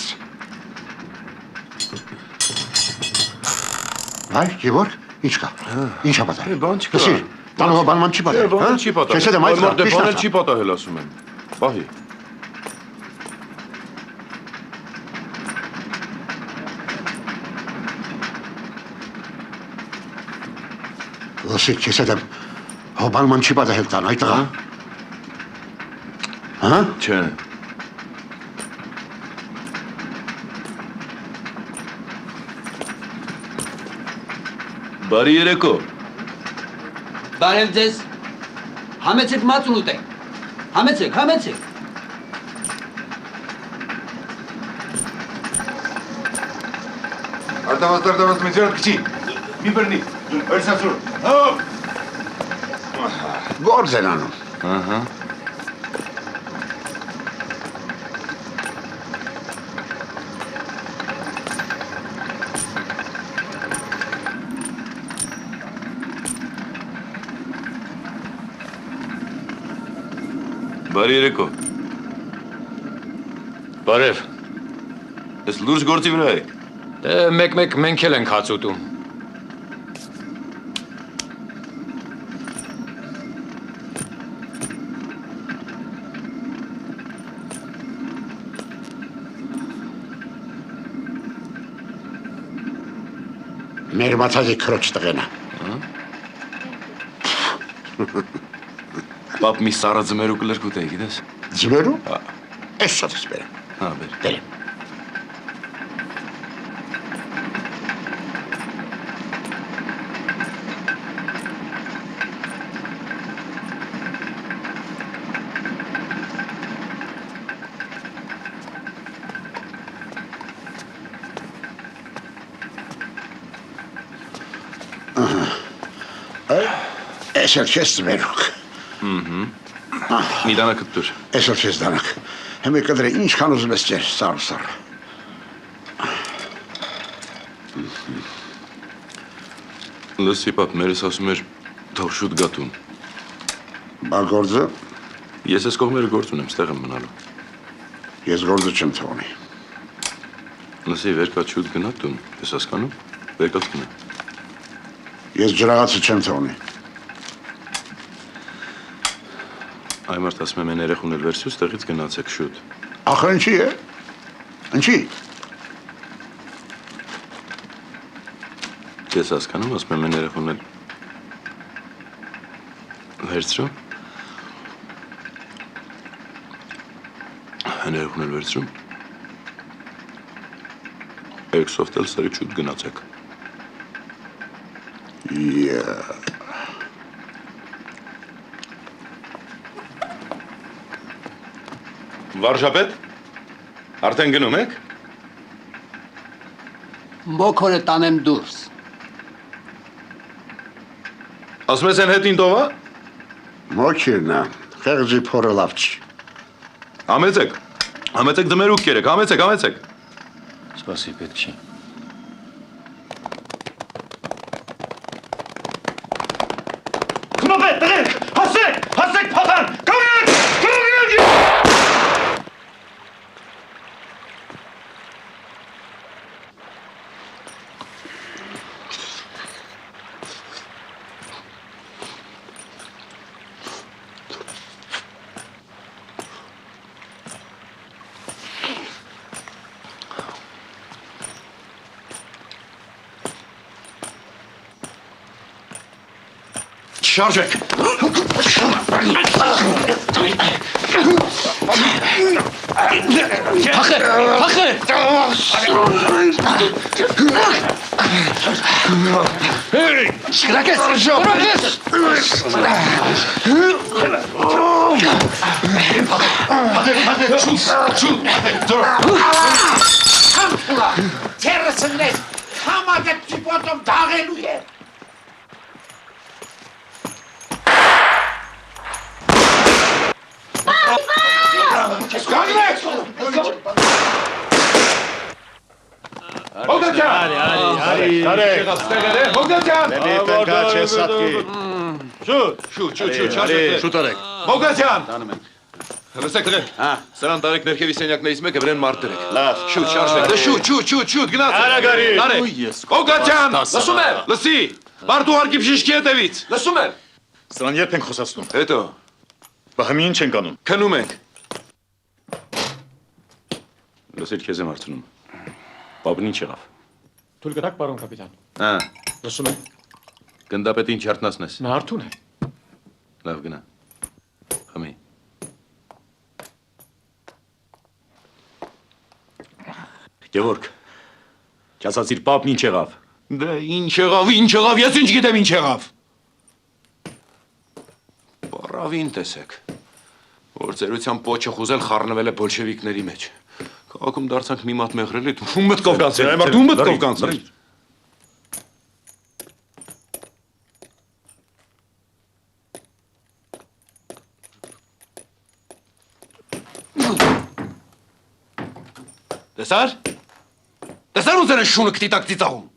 Այ, Գեորգ, ինչ կա։ Ինչա պատահել։ Բան չկա։ Լսիր, տանով բանման չի պատահել։ Բան չի պատահել։ Չես դեմ այդ Մորդե բանել չի պատահել ասում եմ։ Բահի։ Լսիր, չես դեմ բանման չի պատահել տան, այդ տղա։ Հա? Չէ։ Բարի երեկո։ Բարև ձեզ։ Համեցեք մածուն ուտեք։ Համեցեք։ Արտավազ մեջերդ քչի։ Մի բռնի։ Өрսասուր։ Հոп։ Գործ են անում։ Ահա։ Բարի երեկո։ Բարև։ Ես լուրջ գործի վրա եք։ Դե մեկ մենք էլ ենք հաց ուտում։ Մեր մացածի քրոջ տղենա։ Պապ մի սառը ձմերու կլրկուտ է, գիտես։ Ձմերու։ Էս շատ ես բերեմ։ Հա, բեր։ Բերեմ։ Էս էլ չես ձմերուկ։ Մի դանակը դուր։ Այսօր չես դանակ։ Հիմա կդրե ինչքան ուզում ես ջեր, սար։ Լսի պապ, մերս ասում էր թող շուտ գատուն։ Բա գործը։ Ես այս կողմերը գործ ունեմ, ստեղ եմ մնալու։ Ես գործը չեմ թողնի։ Լսի, վերկա շուտ գնա տուն, ես հասկանում, վերկաց գնա։ Ես ջրաղացը չեմ թողնի։ Այ մարդ ասում եմ են երեխուն էլ վերցուց, տեղից գնացեք շուտ։ Ախր ինչի է։ Ինչի։ Ես հասկանում, ասում եմ են երեխուն էլ վերցրու։ Են երեխուն էլ վերցրու։ Երկսովտ էլ սարի շուտ գնացեք։ Վարժապետ, արդեն գնում եք։ Մոքորը տանեմ դուրս։ Ասում ես են հետին տովա։ Մոքիրն է, խեղճի փորը լավ չի։ Համեցեք դմերուկ կերեք, համեցեք։ Սպասի, պետք չի։ Քնոպետ, տղեր, հասեք փախան, կամենակ։ Շարժեք։ Շկրակես, Ձեռս ընես, համագը ճիպոտով դաղելու է։ Շուտ արեք։ Բոգդասյան։ Լսեք, սրան տարեք ներքևի սենյակներից մեկը վրան մարդ դրեք։ Լավ, շուտ շարժվեք։ Շուտ, գնաց։ Արագ։ Բոգդասյան, լսում եմ։ Լսի։ Բարդ ուղարկի բժիշկի հետևից։ Լսում եմ։ Սրան երբ ենք խոսացնում։ Հետո։ Բահամի ինչ ենք անում։ Քնում ենք։ Լսիր, քեզ եմ հարցնում։ Պապն ինչ եղավ։ Թույլ կտակ, պարոն կապիտան։ Հա, Լսում եմ։ գնդապետի ինչ հարթնացնես։ Նա արթուն է։ Լավ գնա։ Խմի։ Գևորգ, չասացիր պապն ինչ եղավ։ Դե ինչ եղավ, ես ինչ գիտեմ ինչ եղավ։ Պարավին տեսեք, որ ծերության պոչը խուզել խառնվել է բոլշևիկների մեջ։ Քաղաքում դարձանք մի մատ մեղրել է, ում մտքով կանցել։ Այ մարդու մտքով կանցել։ Տեսար? Տեսար ուզեն շունը կտիտակ ծիծաղում։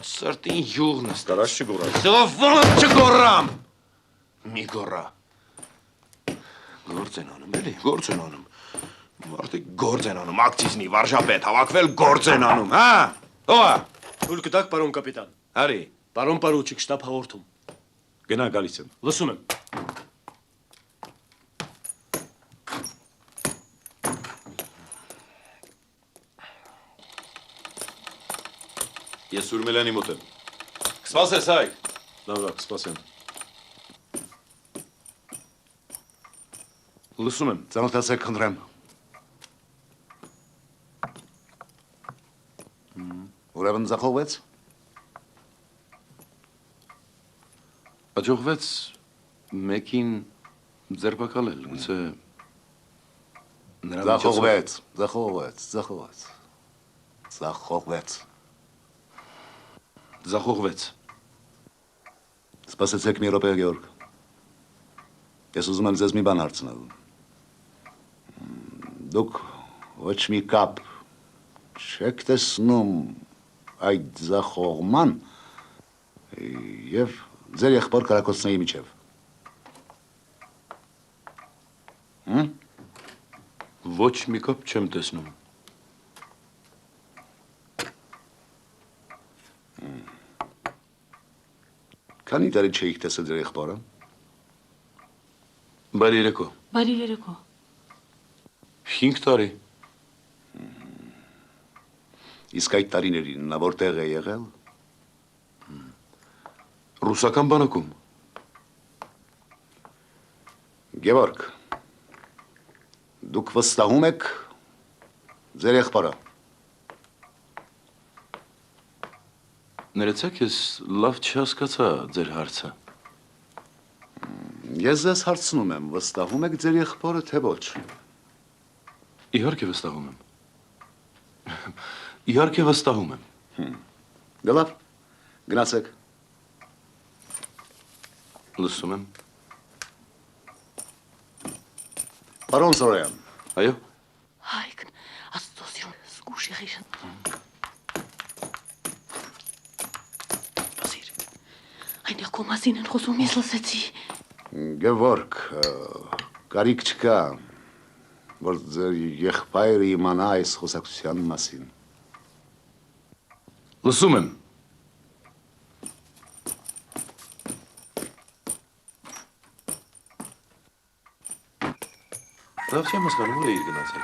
Սրտին յուղն է։ Կարաշ չգորած։ Սովորդ չգորամ։ Մի գորա։ Գործ են անում, էլի, գործ են անում։ Մարդիկ գործ են անում, ակցիզնի, վարժապետ, հավաքվել գործ են անում, հա։ Ո՞ա։ Թույլ կտակ, պարոն կապիտան։ Հարի։ Պարոն պարուչիկ, շտաբ հաղորդում։ Գնա գալիս եմ։ Լսում եմ։ Ես Սուրմելյանի մոտ եմ։ Կսպասես հայ։ Լավ, կսպասեմ։ Լսում եմ։ Ծանոթացեք խնդրեմ։ Ուրեմն ձախողվեց։ Աջողվեց մեկին ձերբակալել, գուցե նրա Ձախողվեց։ Ձախողվեց։ Սպասեցեք մի րոպե, Գեորգ։ Ես ուզում եմ ձեզ մի բան հարցնել։ Դուք ոչ մի կապ չեք տեսնում այդ ձախողման եւ ձեր եղբոր կրակոցների միջև։ Ոչ մի կապ չեմ տեսնում։ Քանի տարի չէիք տեսել ձեր եղբորը։ Բարի երեկո։ Բարի երեկո։ 5 տարի։ Իսկ այդ տարիներին նա որտեղ է եղել։ Ռուսական բանակում։ Գևորգ, դուք վստահում եք ձեր եղբորը։ Ներեցեք, ես լավ չհասկացա ձեր հարցը։ Ես ձեզ հարցնում եմ, վստահում եք ձեր եղբորը, թե ոչ։ Իհարկե վստահում եմ։ Իհարկե վստահում եմ։ Դե լավ, գնացեք։ Լսում եմ։ Պարոն Սորոյան։ Այո։ Հայկն, աստծո սիրուն, զգուշ եղիր։ Բասիր, այնտեղ քո մասին են խոսում, ես լսեցի։ Գևորգ, կարիք չկա, որ ձեր եղբայրը իմանա այս խոսակցության մասին։ Լսում եմ։ Լավ չեմ հասկանում, ուր էիր գնացել։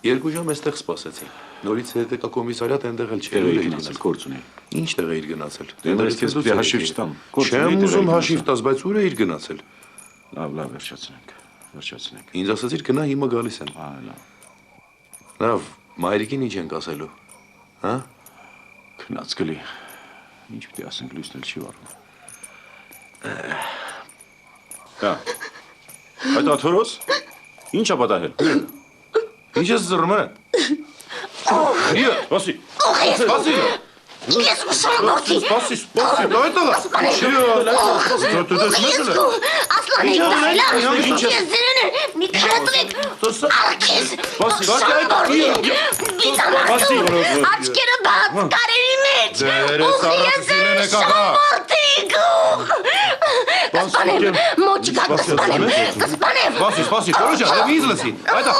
2 ժամ էստեղ սպասեցին։ Նորից հետեկա կոմիսարիատ այնտեղ էլ չէր գնացել, գործ ունի։ Ինչ տեղ է իր գնացել։ Դեռ քեզ պետք է հաշիվ չտամ։ Չեմ ուզում հաշիվ տաս, բայց ուր է իր գնացել։ Լավ, վերջացնենք։ Ինձ ասացիր գնա հիմա գալիս եմ։ Լավ։ Լավ, մայրիկին ինչ ենք ասելու։ Հա? Քնած գլի։ Ինչ պետք է ասենք, լույսն էլ չի վառվում։ Հա։ Այդ աթորոս։ Ինչ է պատահել։ Ինչ ես զռում է։ Իա, բասի։ Բասի։ Ես ուսում գործի։ Բասի, դա է տղա։ Ասլանի, ես ձերն մի քրատվեք։ Արկես։ Բասի, աչքերը բաց կարերի մեջ։ Սպանեմ, մոչ գակ սպանեմ։ Բասի, տորոջան, դե ինձ լսի։ Այդա։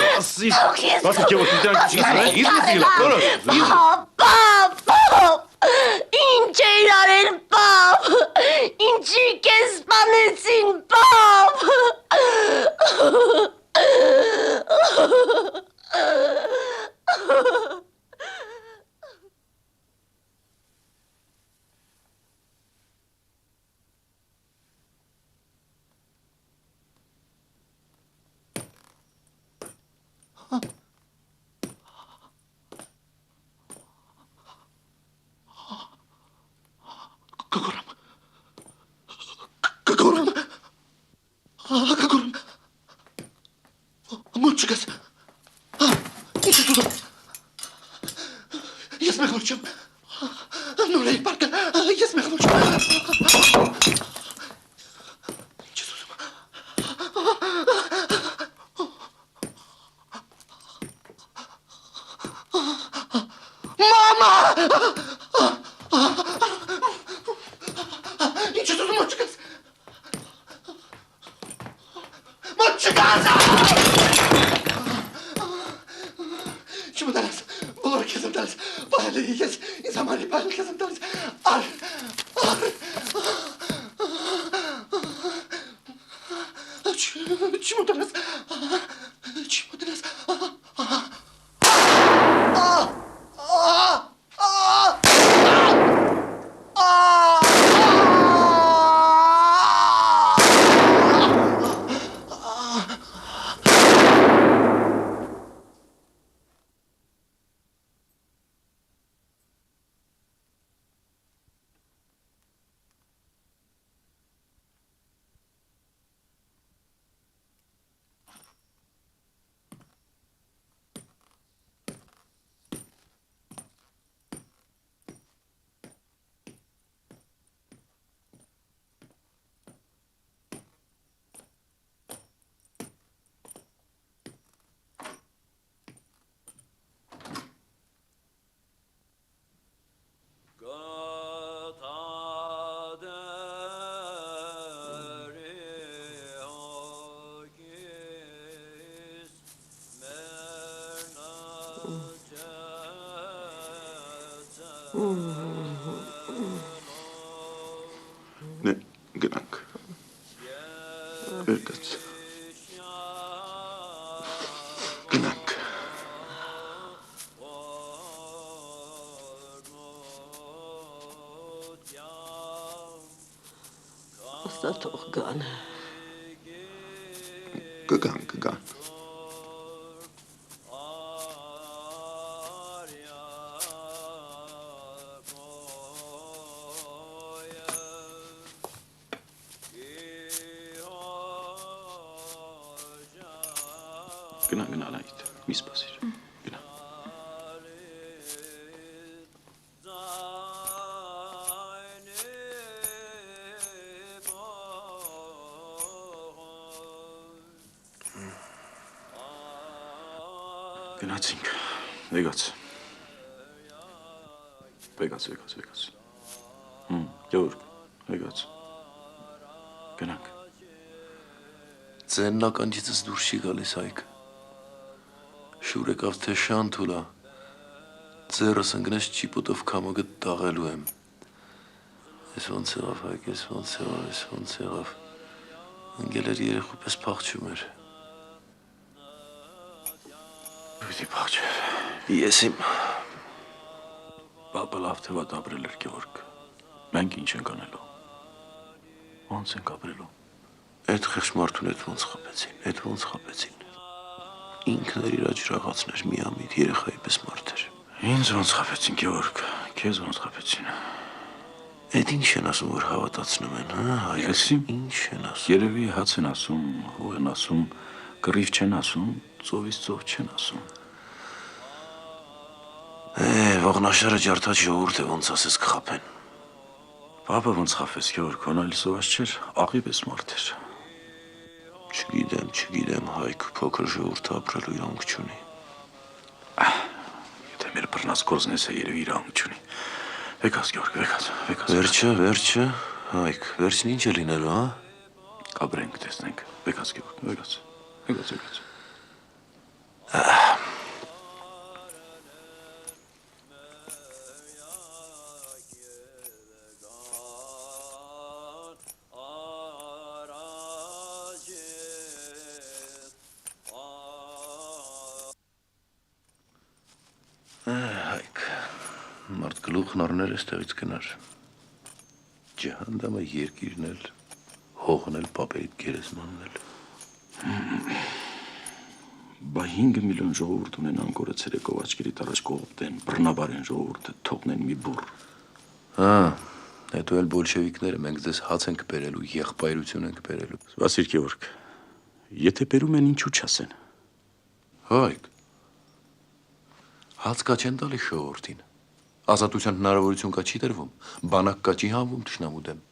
Բասի, քեզ Պապ, ինչ է իրարել պապ, ինչի կեզ սպանեցին պապ։ Կգորում, մոտ չգաս, ինչ ես ուզում, ես մեղավոր չեմ, նոր էի պարկը, ես մեղավոր չեմ, ինչ ես ուզում, մամա, ինչ ես ուզում, մոտ չգաս, Չու դարես, բոլորը քեզ եմ դարես, բարել ես, ինձ համար բարել քեզ եմ դարես, Չու դարես, Գնանք, վերգաց, գնանք, Աստաթող գան, կգան, Գնա լայթ, մի սպասիր, գնա։ Գնացինք, վեգաց, Գյորգ, վեգաց, գնանք։ Ձենն ականջիցս դուրս չի գալիս Հայկ։ Շուր եկավ թե շան թուլա, ձերս ընգնես ճիպոտով կամոգը տաղելու եմ։ Ես ոնց եղավ Հայկ, ես ոնց եղավ։ Ընգել էր երեխու պես փախչում էր։ Պիտի փախչեր։ Ես իմ Պապը լավ թե վատ ապրել էր Գևորգ։ Մենք ինչ ենք անելու։ Ոնց ենք ապրելու։ Այդ խեղճ մարդուն այդ ոնց խաբեցին։ Ինքն էր իր աջրաղացներ միամիտ երեխայի պես մարդ էր։ Ինձ ոնց խաբեցին Գևորգ, քեզ ոնց խաբեցին։ Այդ ինչ են ասում, որ հավատացնում են, հա, այսի ինչ են ասում։ Երևի հաց են ասում, հող են ասում, կռիվ չեն ասում, ծովից ծով չեն ասում։ Ողնաշարը ջարդած ժողովուրդ է, ոնց ասես կխաբեն։ Պապը ոնց խաբեց, Գևորգ, հոնալ սոված չէր, աղի պես մարդ էր։ Չգիտեմ, Հայկ, փոքր ժողովուրդը ապրելու իրանք չունի։ Եթե մեր բռնած գործնես է երևի իրանք չունի։ Վեկաս, Գևորգ, վեկաս։ Վերջը, Հայկ, վերջն ինչ է լինելու, հա։ Կաբրենք, տեսնենք, վեկաս, Գևորգ, վեկաս։ Հայկ, մարդ գլուխն առներ էստեղից գնար, ջհանդամը երկիրն էլ, հողն էլ, պապերիտ գերեզմանն էլ։ Բա 5 միլիոն ժողովուրդ ունեն անկորը ցերեկով աչքերիդ առաջ կողոպտեն, բռնաբարեն ժողովուրդը, թողնեն մի բուռ։ Հա, հետո էլ բոլշևիկները մենք ձեզ հաց ենք բերելու, եղբայրություն ենք բերելու։ Սպասիր Գևորգ, եթե բերում են ինչու չասեն։ Հայկ, հաց կա չեն տալի ժողովրդին։ Ազատության հնարավորություն կա չի տրվում, բանակ կա չի հանվում թշնամու դեմ։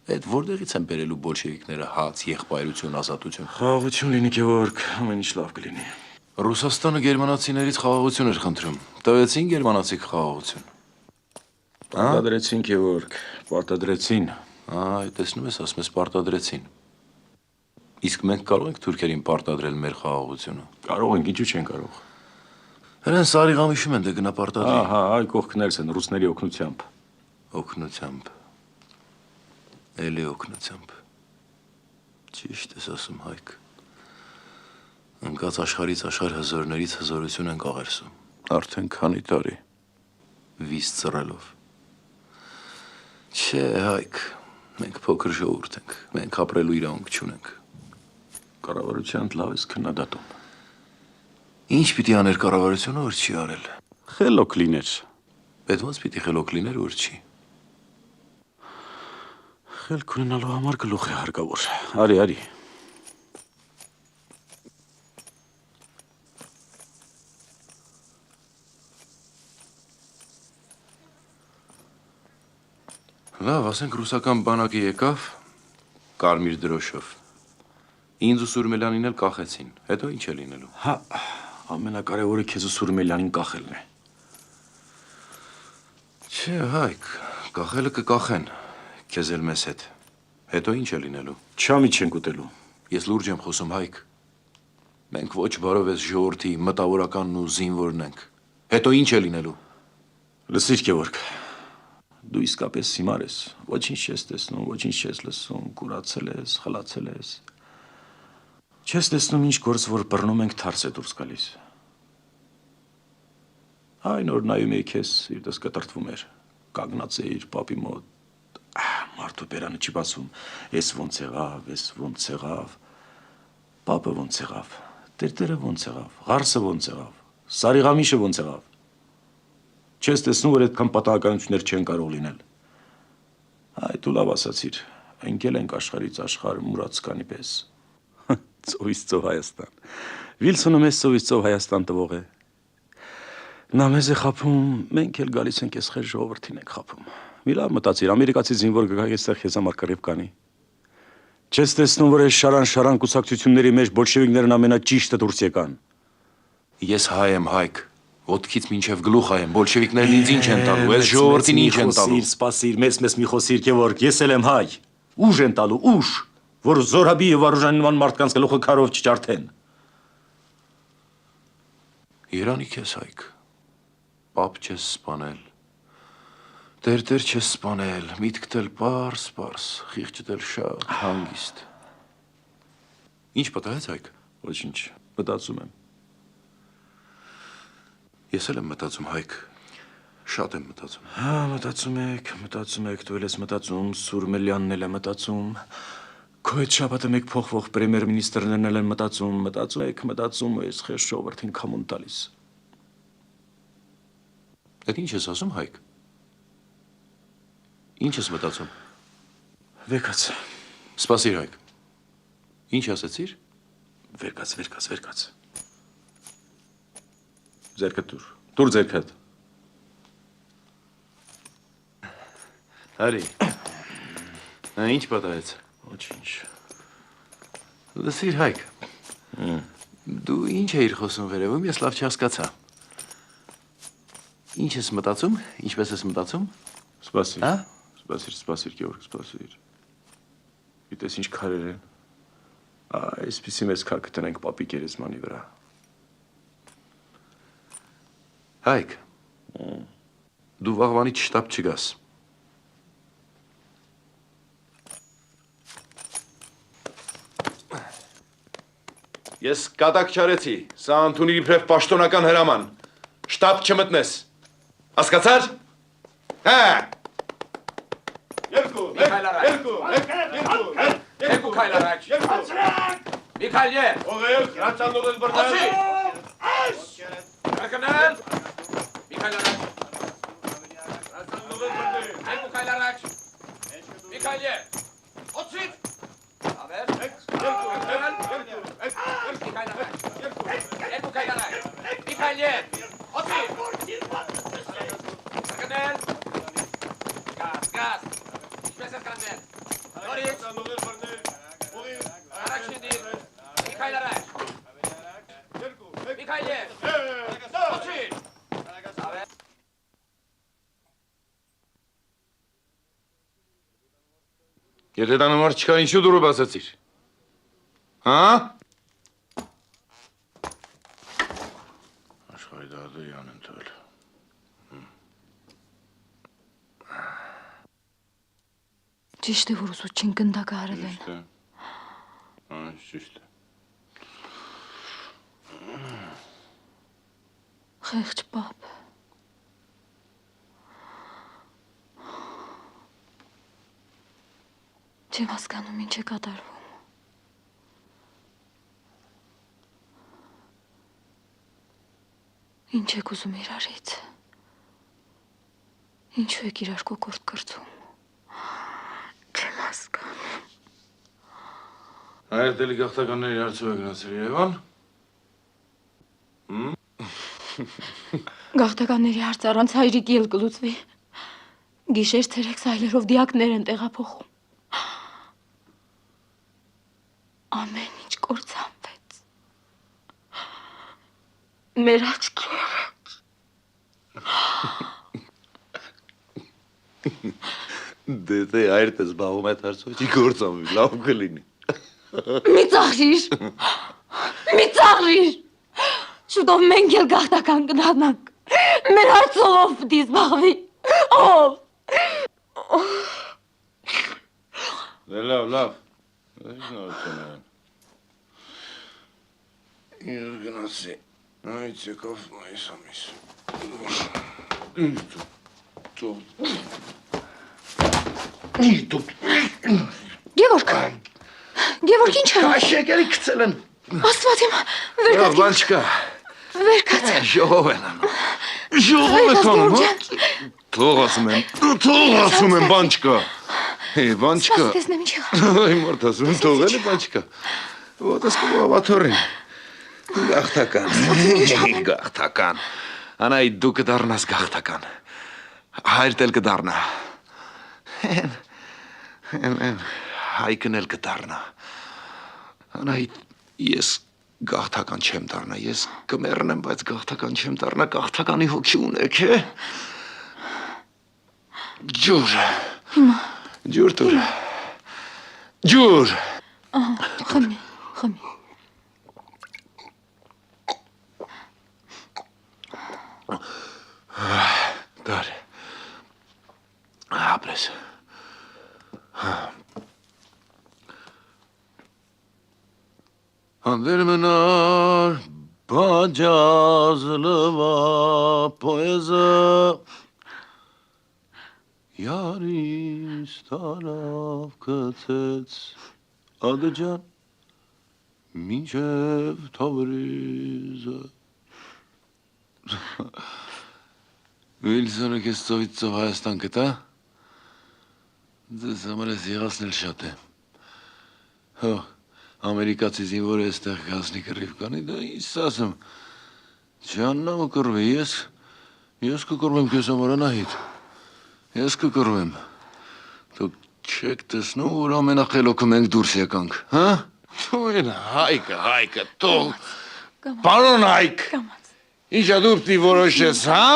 Այդ որտեղից են բերելու բոլշևիկները հաց, եղբայրություն, ազատություն։ Խաղաղություն լինի Գևորգ, ամեն ինչ լավ կլինի։ Ռուսաստանը գերմանացիներից խաղաղություն էր խնդրում։ Տվեցին գերմանացիք խաղաղություն։ Պարտադրեցին Գևորգ, պարտադրեցին։ Այ, տեսնում ես, ասում ես պարտադրեցին։ Իսկ մենք կարող ենք թուրքերին պարտադրել մեր խաղաղությունը։ Կարող ենք, ինչու չեն կարող։ Հենց Սարիղամիշում են դե գնա պարտադրի։ Ահա, այ կողքներս են ռուսների օգնությամբ։ Օգնությամբ։ Էլի օգնությամբ։ Ճիշտ ես ասում, Հայկ։ Ընկած աշխարից աշխարհ հզորներից հզորություն ենք աղերսում։ Արդեն քանի տարի։ Վիզ ծռելով։ Չէ, Հայկ, մենք փոքր ժողովուրդ ենք, մենք ապրելու իրավունք չունենք։ Կառավարության լավ ես քննադատում։ Ինչ պիտի աներ կառավարությունը, որ չի արել։ Խելոք լիներ։ Պետք ոնց պիտի խելոք լիներ, որ չի։ Խելք ունենալու համար գլուխ է հարկավոր։ Արի։ Լավ, ասենք ռուսական բանակը եկավ կարմիր դրոշով։ Ինձ ու Սուրմելյանին էլ կախեցին։ Հետո ինչ է լինելու։ Հա, ամենակարևորը քեզ ու Սուրմելյանին կախելն է։ Չէ, Հայկ, կախելը կկախեն, քեզ էլ մեզ հետ։ Հետո ինչ է լինելու։ Չամի չենք ուտելու։ Ես լուրջ եմ խոսում, Հայկ։ Մենք ոչ բարով ես ժողովրդի մտավորականն ու զինվորն ենք։ Հետո ինչ է լինելու։ Լսիր, Գևորգ, դու իսկապես հիմար ես, ոչինչ չես տեսնում, ոչինչ չես լսում, կուրացել ես, խլացել ես։ Չես տեսնում ինչ գործ, որ բռնում ենք թարս է դուրս գալիս։ Այն օր նայում էի քեզ, իր դες կտրտվում էր, կանգնած էիր պապի մոտ, մարդու բերանը չի բացում, ես ոնց եղավ, պապը ոնց եղավ, տերտերը ոնց եղավ, ղարսը ոնց եղավ, Սարիղամիշը ոնց եղավ։ Չես տեսնում, որ այդքան պատահականություններ չեն կարող լինել։ Այ դու լավ ասացիր, ընկել ենք աշխարից աշխարհ մուրացկանի պես։ Ծովից ծով Հայաստան։ Վիլսոնը մեզ ծովից ծով Հայաստան տվող է։ Նա մեզ է խափում, մենք էլ գալիս ենք այս խեր ժողովրդին ենք խափում։ Մի լավ մտածիր, ամերիկացի զինվոր կգա այստեղ քեզ համար կռիվ կանի։ Չես տեսնում, որ այս շարան կուսակցությունների մեջ բոլշևիկներն ամենաճիշտը դուրս եկան։ Ես հայ եմ, Հայկ։ Ոտքից մինչև գլուխ եմ, բոլշևիկներն ինձ ինչ են տալու, այս ժողովրդին ինչ են տալու։ Սպասիր, մեծ մի խոսիր, Գևորգ, ես էլ եմ հայ։ Ուժ են տալու, ուժ, որ զորաբի եւ արուժանման մարդկանց գլուխը քարով չջարդեն։ Երանի քեզ, Հայկ։ Պապ չես սպանել։ Տեր չես սպանել, միտքդ էլ պարս, խիղճդ էլ շատ հանգիստ։ Ինչ պատահեց, Հայկ։ Ոչինչ, մտածում եմ։ Ես էլ եմ մտածում, Հայկ, շատ եմ մտածում։ Հա, մտածում եք, դու էլ ես մտածում, Սուրմելյանն էլ է մտածում։ Քո այդ շաբաթը մեկ փոխվող պրեմիեր մինիստրներն էլ են մտածում, այս խես ժողովրդին քամուն տալիս։ Այդ ինչ ես ասում, Հայկ։ Ինչ ես մտածում։ Վեկաց։ Սպասիր, Հայկ։ Ինչ ասեցիր։ Վերկաց։ Ձերքդ դուր ձերքդ։ Հարի։ Ինչ պատահեց։ Ոչինչ։ Լսիր, Հայկ։ Դու ինչ էիր խոսում վերևում, ես լավ չհասկացա։ Ինչ ես մտածում, ինչպես ես մտածում։ Սպասիր։ Սպասիր, Գևորգ, սպասիր։ Գիտես ինչ քարեր են։ Այսպիսի մեծ քար կտնենք պապի գերեզմանի վրա։ Հայկ, դու վաղվանից շտապ չգաս։ Ես կատակ չարեցի, սա Անթունի իբրև պաշտոնական հրաման, շտապ չմտնես, հասկացար? Հա! Երկու քայլ առաջ։ Միքայել, օղեր, հրացանով ես բրդել։ Ակնել, Միքայել առաջ։ Հրացանով ես բրդել։ Երկու քայլ առաջ։ Միքայել, օծիտ։ Ավեր, երկու քայլ առաջ։ Միքայել, օծիտ։ Ակնել, գազ, ինչպես ես կանցել։ Նորից, առաջ դիր, Միքայել առաջ։ Միքայել, օծիտ։ Եթե դա նմար չկա, ինչու դուրը բացացիր։ Հա? Աշխարի դադը յան են թվել։ Ճիշտ է, որ ուսուցչին գնդակը հարել են։ Ճիշտ է։ Խեղճ պապ։ Չեմ հասկանում ինչ է կատարվում։ Ինչ եք ուզում իրարից։ Ինչու եք իրար կոկորտ կրծում։ Չեմ հասկանում։ Այդ դելի գաղթականների հարցով է գնացել Երևան։ Գաղթականների հարց առանց հայրիկի էլ կլուծվի։ Գիշեր ցերեկ սայլերով դիակներ են տեղափոխում։ Ամեն ինչ կործանվեց։ Մեր աչքերը։ Դե այրդ ես բաղում այդ հարցով չի կործանվի, լավ կլինի։ Մի ծաղրիր։ Շուտով մենք էլ գաղթական կդառնանք։ Մեր հարցով ով պիտի զբաղվի։ Ով։ Դե լավ։ Ինչ նորություն են։ Ինչ գնացի, այդ եկավ մայիս ամիս։ Գևորգ, ինչ է։ Շեկերի գցել են։ Աստված իմ, Լավ, բան չկա։ վերկաց։ Ժողով են անում։ Ժողով եք անում, հա։ Թող ասում եմ, բան չկա։ Բան չկա։ Սպասի տեսնեմ ինչ եղավ։ Այ մարդ ասում եմ, թողել է, բան չկա։ Ոտս կովավաթորին։ Գաղթական։ Անայ դու կդառնաս գաղթական։ Հայրդ էլ կդառնա։ Հայկն էլ կդառնա։ Անայ ես գաղթական չեմ դառնա, ես կմեռնեմ, բայց գաղթական չեմ դառնա, գաղթականի հոգի ունեք, է։ Ջուր։ Հիմա։ Ջուր տուր։ Ջուր։ Խմի։ Դար։ Ապրես։ Հանդեր մնար Բաջազլվա պոեզը Յարիս տարավ կծեց Ադջան մինչև Թավրիզը Վիլսոնը կեզ ծովից ծով Հայաստան կտա Ձեզ համար ես եղացնել շատ է Հո Ամերիկացի զինվորը էստեղ գազնի կռիվ կանի, դա ինձ ասեմ, չաննամը կռվի, ես կկռվեմ քեզ համար Անահիտ, ես կկռվեմ, դուք չեք տեսնում, որ ամենախելոքը մենք դուրս եկանք, հա? Թույն հայկը, թող, պարոն հայկ, ինչա դու պտի որոշես, հա?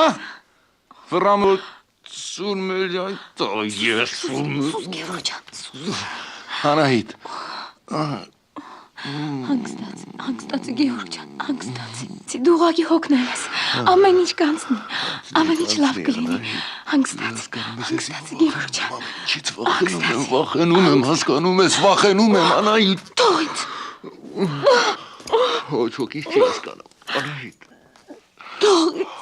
Վրամոտ սուրմելյան, տող ես Անահիտ, Հանգստացի Գեորգ ջան, հանգստացի, դու ուղղակի հոգնել ես, ամեն ինչ կանցնի, ամեն ինչ լավ կլինի, հանգստացի Գեորգ ջան, վախենում եմ, հասկանում ես, վախենում եմ, Անահիտ, թող ինձ, ոչ ոքի չի հասկանում, Անահիտ, թող ինձ,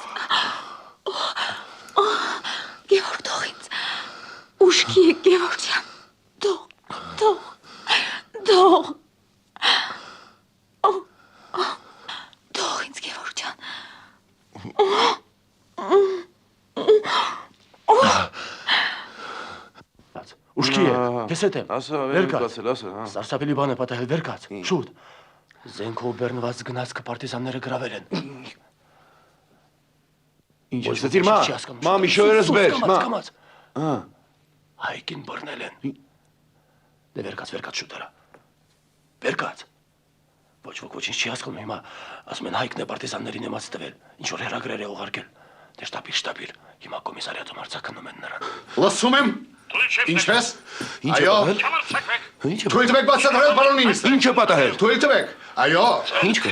Գեորգ թող ինձ, ուշքի է Գեորգ ջան, թող ինձ Գևորգ ջան Ուշքի է, ես հետ եմ, վեր կաց, սարսափելի բան է պատահել, վեր կաց, շուտ, զենքով բեռնված գնացքը պարտիզանները գրավել են։ Ինչ ես դիր մա միշոյերս բեր, մա Հայկին բռնել են։ Դե վեր կաց շուտ արա, վեր կաց, ոչ ոք ոչինչ չի հասկանում հիմա, ասում են հայկն է պարտիզաններին եմաց տվել, ինչ-որ հեռագրեր է ուղարկել, դե շտապիր, հիմա կոմիսարիատում արձականում են նրան։ Լսում եմ, ինչպես, այո, թույլ տվեք բացատրել պարոն մինիստրը, Ինչ է պատահել։ թույլ տվեք, այո, Ինչ կա։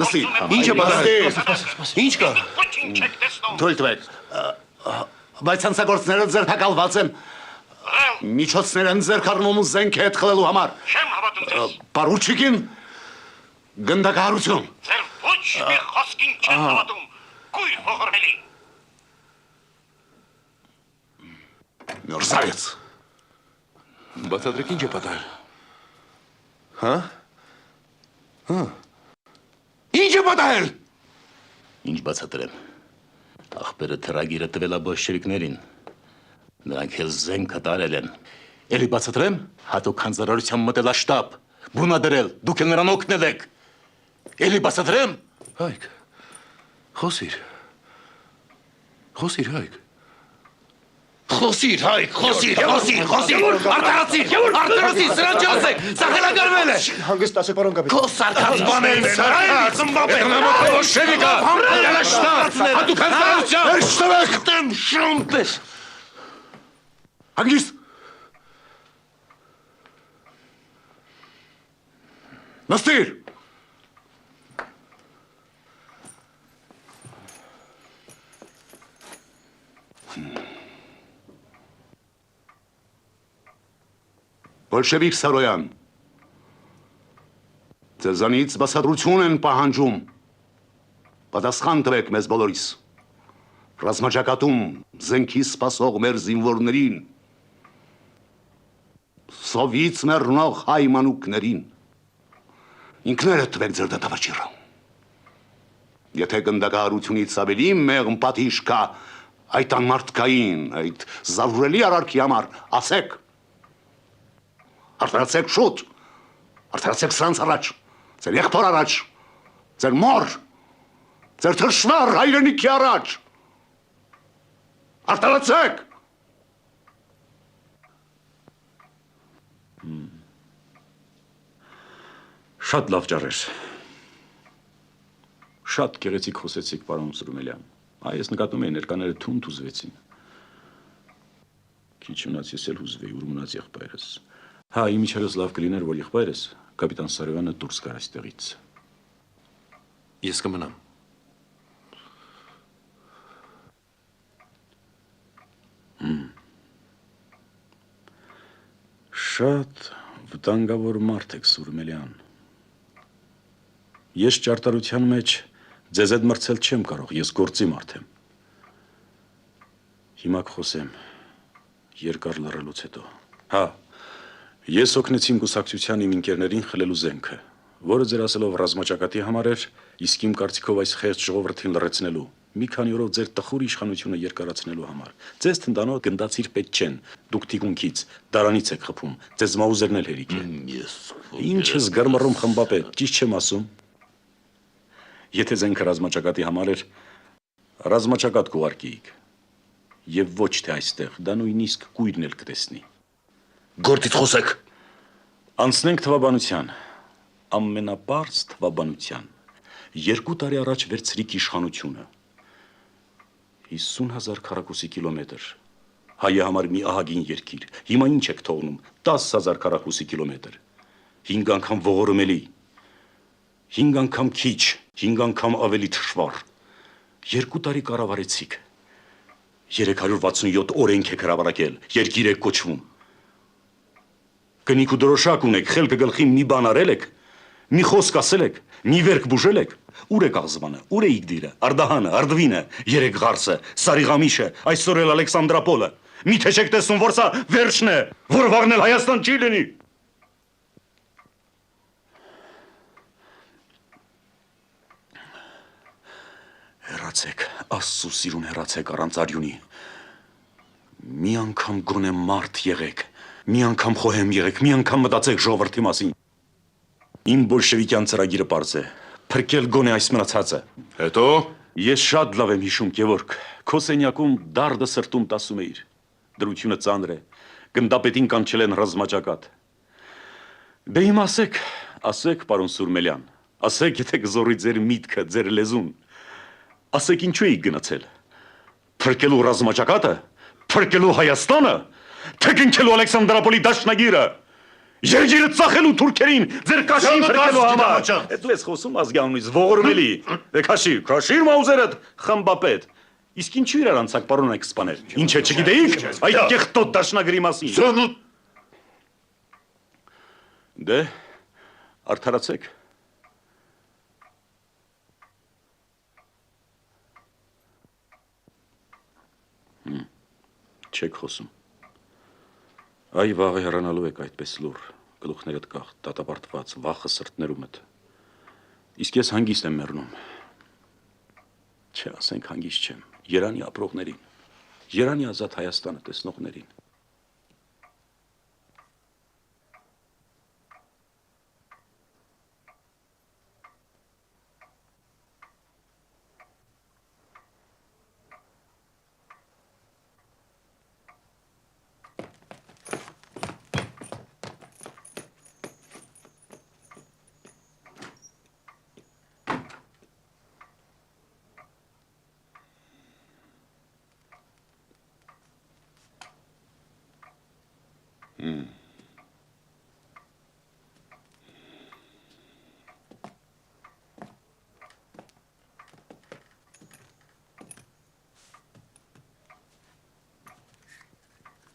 նստի, Ինչ է պատահել։ Ինչ կա։ թույլ տվեք, բայց հանցագործները ձերբակալված են, միջոցներ են ձեռք առնում զենք հետ խլելու համար։ Չեմ հավատում ձեզ։ Պարուչիկին գնդակահարություն։ Ձեր ոչ մի խոսքին չեմ հավատում։ Կույր հողորմելի։ Մերզավեց։ Բացատրեք ինչ է պատահել։ Հա։ Ինչ է պատահել։ Ինչ բացատրեմ։ Ախպերը թրագիրը տվել է բոլշևիկներին։ Նրանք էլ զենքը տարել են։ Էլի բացատրեմ, հատուկ հանձնարարության մտել շտաբ, բունադրել, դուք էլ նրան օգնել եք։ Էլի բացատրեմ։ Հայկ, խոսիր Հայկ։ Խոսիր, Հայկ, խոսիր, արդարացիր, սրան չասեք, սա խելագարվել է։ Հանգստացեք, պարոն կապիտան։ Քո սարկած բաներ, սարայից, խնամոտ բոլշևիկա, ելաշտաց, հատուկ հանձնարարության։ Վերջտվեք։ Տեմ շունտես։ Հանգիստ։ Նստիր։ Բոլշևիկ Սարոյան, ձեզանից բացատրություն են պահանջում, պատասխան տվեք մեզ բոլորիս, ռազմաճակատում զենքի սպասող մեր զինվորներին, սովից մեռնող հայ մանուկներին, ինքներդ տվեք ձեր դատավաճիռը, եթե գնդակահարությունից ավելի մեղմ պատիժ կա այդ անմարդկային, այդ զավրելի արարքի համար, ասեք, արդարացեք շուտ, արդարացեք սրանց առաջ, ձեր եղբոր առաջ, ձեր մոր, ձեր թշվառ հայրենիքի առաջ, արդարացեք։ Շատ լավ ճարեր։ Շատ գեղեցիկ խոսեցիք, պարոն Սուրմելյան։ Այս նկատում էի ներկաները թունդ ուզվեցին։ Քիչ մնաց ես էլ հուզվեի, ուր մնաց եղբայրս։ Հա, իմ իջերս լավ կլիներ, որ եղբայրս կապիտան Սարոյանը դուրս գար այստեղից։ Ես կմնամ։ Շատ վտանգավոր մարդ եք, Սուրմելյան։ Ես ճարտարության մեջ ձեզ այդ մրցել չեմ կարող, ես գործի մարդ եմ։ Հիմա կխոսեմ երկար լռելուց հետո։ Հա, ես օգնեցի իմ կուսակցության իմ ընկերներին խլելու զենքը, որը ձեր ասելով ռազմաճակատի համար էր, իսկ իմ կարծիքով այս խեղճ ժողովրդին լռեցնելու, մի քանի օրով ձեր տխուր իշխանությունը երկարացնելու համար։ Ձեզ թնդանոց գնդացիր պետք չեն, դուք թիկունքից, դարանից եք խփում, ձեզ մաուզերն էլ հերիք է։ Ինչ ես գռմռում խմբապետ, ճիշտ չեմ ասում։ Եթե զենքը ռազմաճակատի համար էր, ռազմաճակատ կուղարկեիք։ Եվ ոչ թե այստեղ, դա նույնիսկ կույրն էլ կտեսնի։ Գործից խոսեք։ Անցնենք թվաբանության, ամենապարզ թվաբանության։ 2 տարի առաջ վերցրիք իշխանությունը։ 50,000 քառակուսի կիլոմետր։ Հայի համար մի ահագին երկիր։ Հիմա ինչ եք թողնում։ 10,000 քառակուսի կիլոմետր։ 5 անգամ ողորմելի։ 5 անգամ քիչ, 5 անգամ ավելի թշվառ։ 2 տարի կառավարեցիք։ 367 օրենք եք հրապարակել, երկիր եք կոչվում։ Կնիկ ու դրոշակ ունեք, խելքը գլխի մի բան արել եք, մի խոսք ասել եք, մի վերք բուժել եք, ուր եք աղզվանը, ուր է Իգդիրը, Արդահանը, Արդվինը, Երեք Ղարսը, Սարիղամիշը, այսօր էլ Ալեքսանդրապոլը։ Միթե չեք տեսնում, որ սա վերջն է, որ վաղն էլ Հայաստան չի լինի։ Հեռացեք, Աստծո սիրուն հեռացեք առանց արյունի։ Մի անգամ գոնե մարդ եղեք, մի անգամ խոհեմ եղեք, մի անգամ մտածեք ժողովրդի մասին։ Իմ բոլշևիկյան ծրագիրը պարզ է, փրկել գոնե այս մնացածը։ Հետո ես շատ լավ եմ հիշում, Գևորգ, քո սենյակում դարդը սրտում տասում էիր։ Դրությունը ծանր է, գնդապետին կանչել են ռազմաճակատ։ Դե իմ ասեք, պարոն Սուրմելյան, ասեք, եթե կզորի ձեր միտքը, ձեր լեզուն, ասեք ինչու էիք գնացել։ Փրկելու ռազմաճակատը, փրկելու Հայաստանը, թե կնքելու Ալեքսանդրապոլի դաշնագիրը, Երկիրը ծախելու թուրքերին, ձեր կաշին փրկելու համար։ Դու ես խոսում ազգանունից, ողորմելի։ Դե քաշիր մաուզերդ, խմբապետ։ Իսկ ինչու իրար անցակ պարոնայք սպանել։ Ինչ է չգիտեիք այդ կեղտոտ դաշնագրի մասին։ Դե արդարացեք։ Չեք խոսում։ Այ վաղը հեռանալու եք այդպես լուր, գլուխներդ կախ, դատապարտված, վախը սրտներումդ։ Իսկ ես հանգիստ եմ մեռնում։ Չէ, ասենք հանգիստ չեմ, Երանի ապրողներին, Երանի ազատ Հայաստանը տեսնողներին։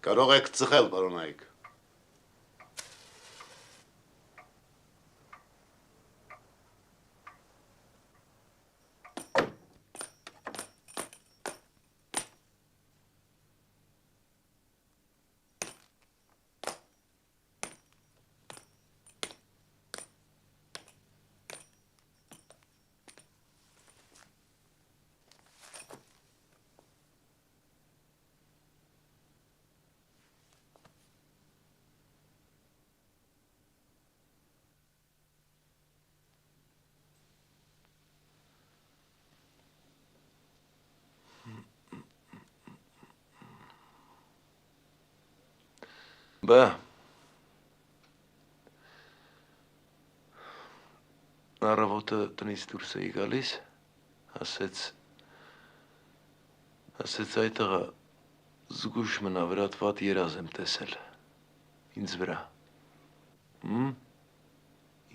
Կարող եք ծխել, պարոնայք։ Բա առավոտը տնից դուրս էի գալիս, ասեց այդ տղա զգուշ մնա, վրատված երազ եմ տեսել, ինձ վրա,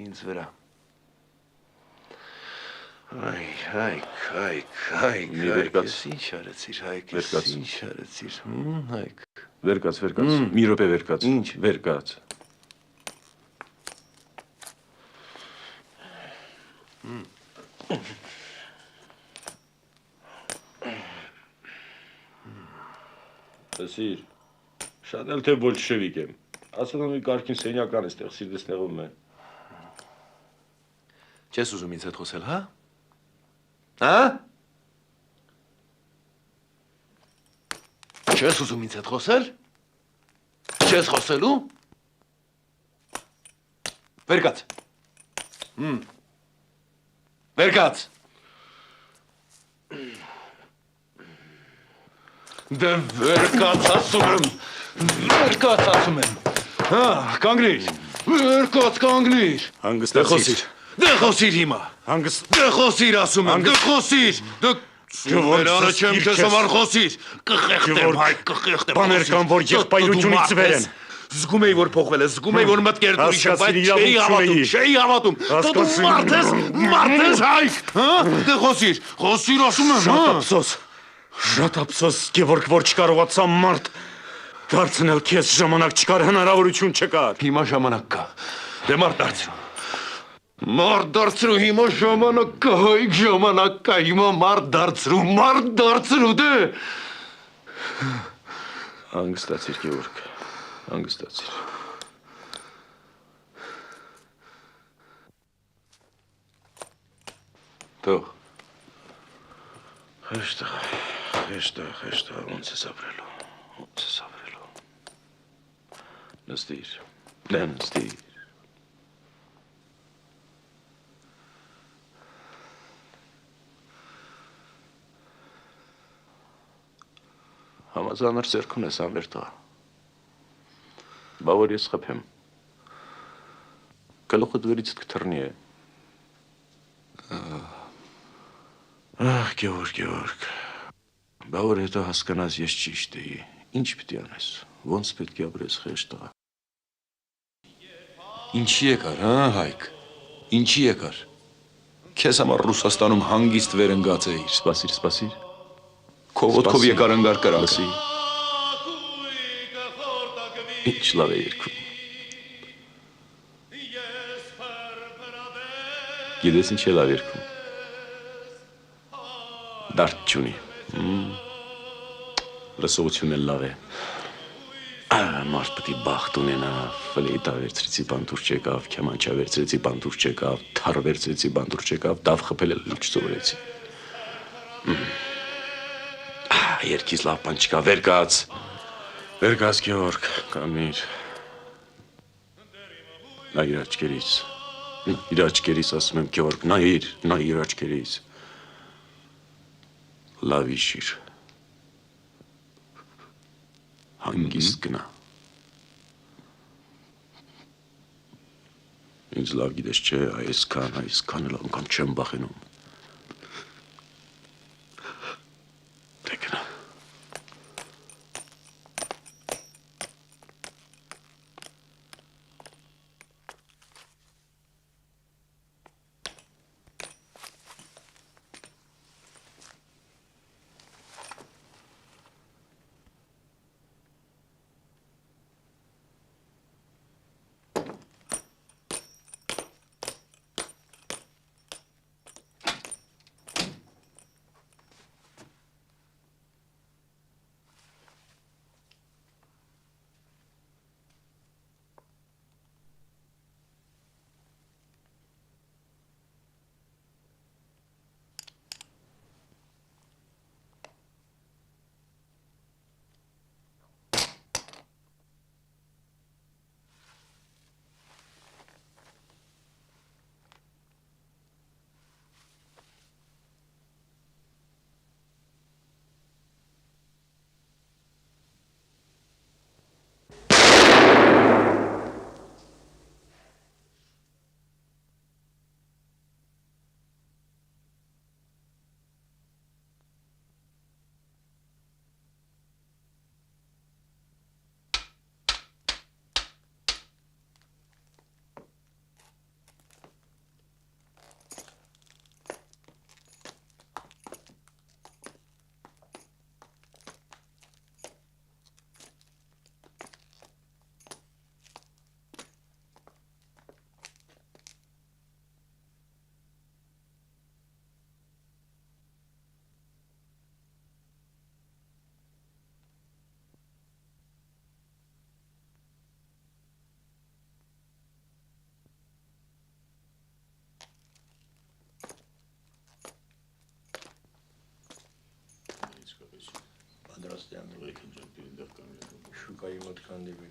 ինձ վրա, Հայք, ես ինչ արեցիր, Հայք, ես ինչ արեցիր, Հայք, Վերկաց, մի րոպե վերկաց, ինչ, վերկաց, Լսիր, շատ էլ թե բոլշևիկ եմ, ասել եմ մի կարգին սենյական էստեղ սիրտս նեղում է։ Չես ուզում ինձ հետ խոսել, հա? Հա? Չես ուզում ինձ հետ խոսել? Չես խոսելու? Վեր կաց։ Վեր կաց։ Դե վեր կաց ասում եմ։ Վեր կաց ասում եմ։ Հա, կանգնիր։ Վեր կաց կանգնիր։ Հանգստացիր։ Դե խոսիր հիմա։ Դե խոսիր ասում եմ, դե խոսիր։ Դե Սուրմելյանը չեմ քեզ համար խոսիր։ Կխեղտեմ, հայ, կխեղտեմ։ Բաներ կան, որ եղբայրությունից վեր են։ Զգում էի, որ փոխվել է, զգում էի, որ մտքերդ ուրիշ են, բայց չէի հավատում։ Դու մարդ ես, հայք, հա? Դե խոսիր, խոսիր ասում եմ, Շատ ափսոս, Գևորգ, որ չկարողացա մարդ դարձնել քեզ ժամանակ չկար, հնարավորություն չկար։ Հիմա ժամանակ կա։ Դե մարդ դարձրու։ Մարդ դարձրու, հիմա ժամանակ կա, հայք ժամանակ կա, հիմա մարդ դարձրու, դե։ Հանգստացիր, Գևորգ, հանգստացիր։ Թող։ Հեշտեղ, ոնց ես ապրելու։ Նստիր, դե նստիր։ Համազանր ձեռք ունես անվեր տղա։ Բա որ ես խփեմ։ Գլուխդ վերից կթռնի է։ Ահ, Գևորգ, բա որ հետո հասկանաս ես ճիշտ էի, ինչ պիտի անես, ոնց պետք է ապրես խեղճ տղա։ Ինչի եկար, հա, հայք, ինչի եկար։ Քեզ համար Ռուսաստանում հանգիստ վերընկած էիր։ Սպասիր։ Քո ոտքով եկար ընկար կրակը։ Ինչ լավ է երգում։ Գիտես ինչ է լավ երգում։ Դարդ չունի։ Լսողությունն էլ լավ է։ Մարդ պետք է բախտ ունենա, ֆլեյտա վերցրեցի բանդուր չեկավ, քեմանչա վերցրեցի բանդուր չեկավ, թար վերցրեցի բանդուր չեկավ, դավ խփել էլ չսովորեցի։ Երկից լավ բան չկա, վեր կաց, Գևորգ, կանգնիր։ Նա իր աչքերից ասում եմ, Գևորգ, նայիր իր աչքերից։ Լավ իշիր։ Հանգիստ գնա։ Ինձ լավ գիտես չէ, այսքան էլ անգամ չեմ բախենում։ Դե գնա։ Շուկայի մոտ կանդիվի։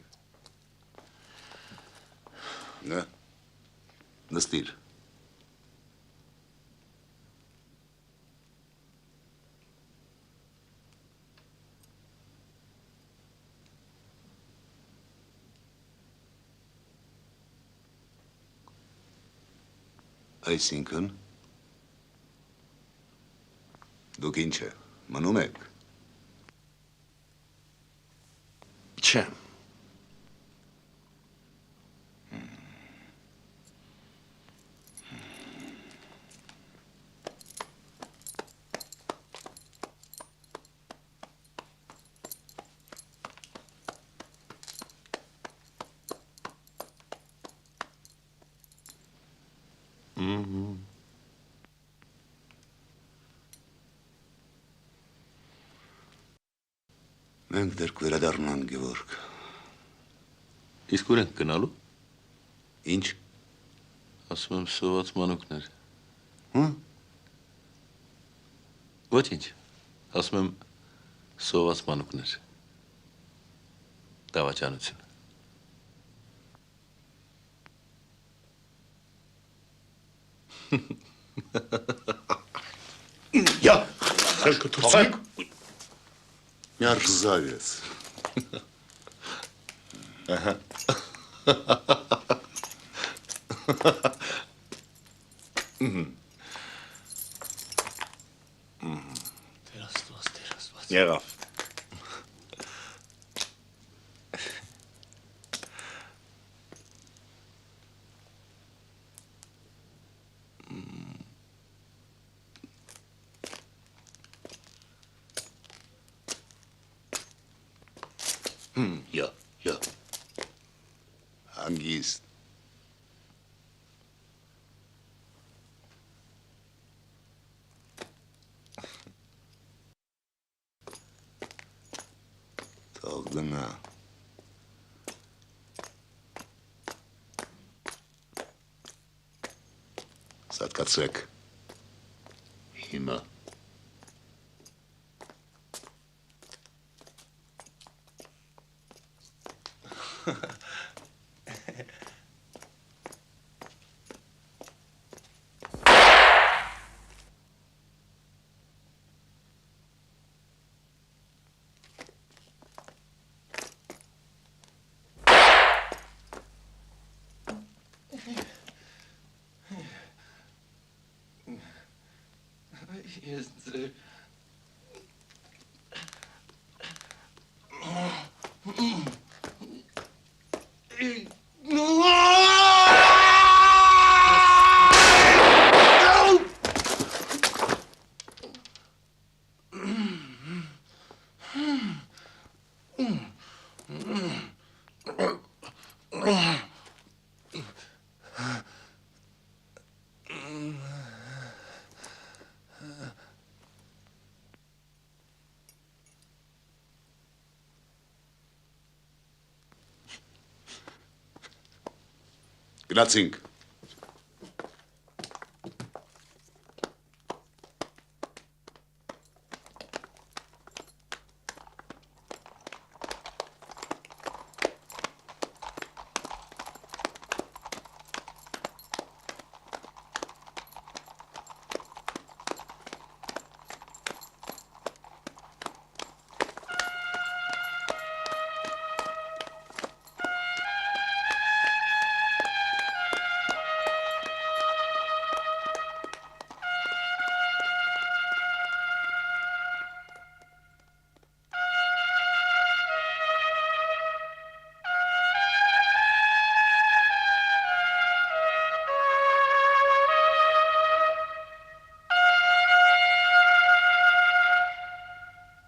Նա, նստիր։ Այսինքն, դուք ինչ է, մնում եք։ Չեմ։ Մենք դեռ կվերադառնանք, Գևորգ։ Իսկ ուր ենք գնալու։ Ինչ։ Ասում եմ սոված մանուկներ։ Հա։ Ոչինչ։ Ասում եմ սոված մանուկներ։ Դավաճանություն։ Я только тут. Мерзавец. Ага. Եղավ։ Յա։ Հանգիստ։ Թող գնա։ Սատկացեք։ Հիմա։ Ես ձեր Գնացինք։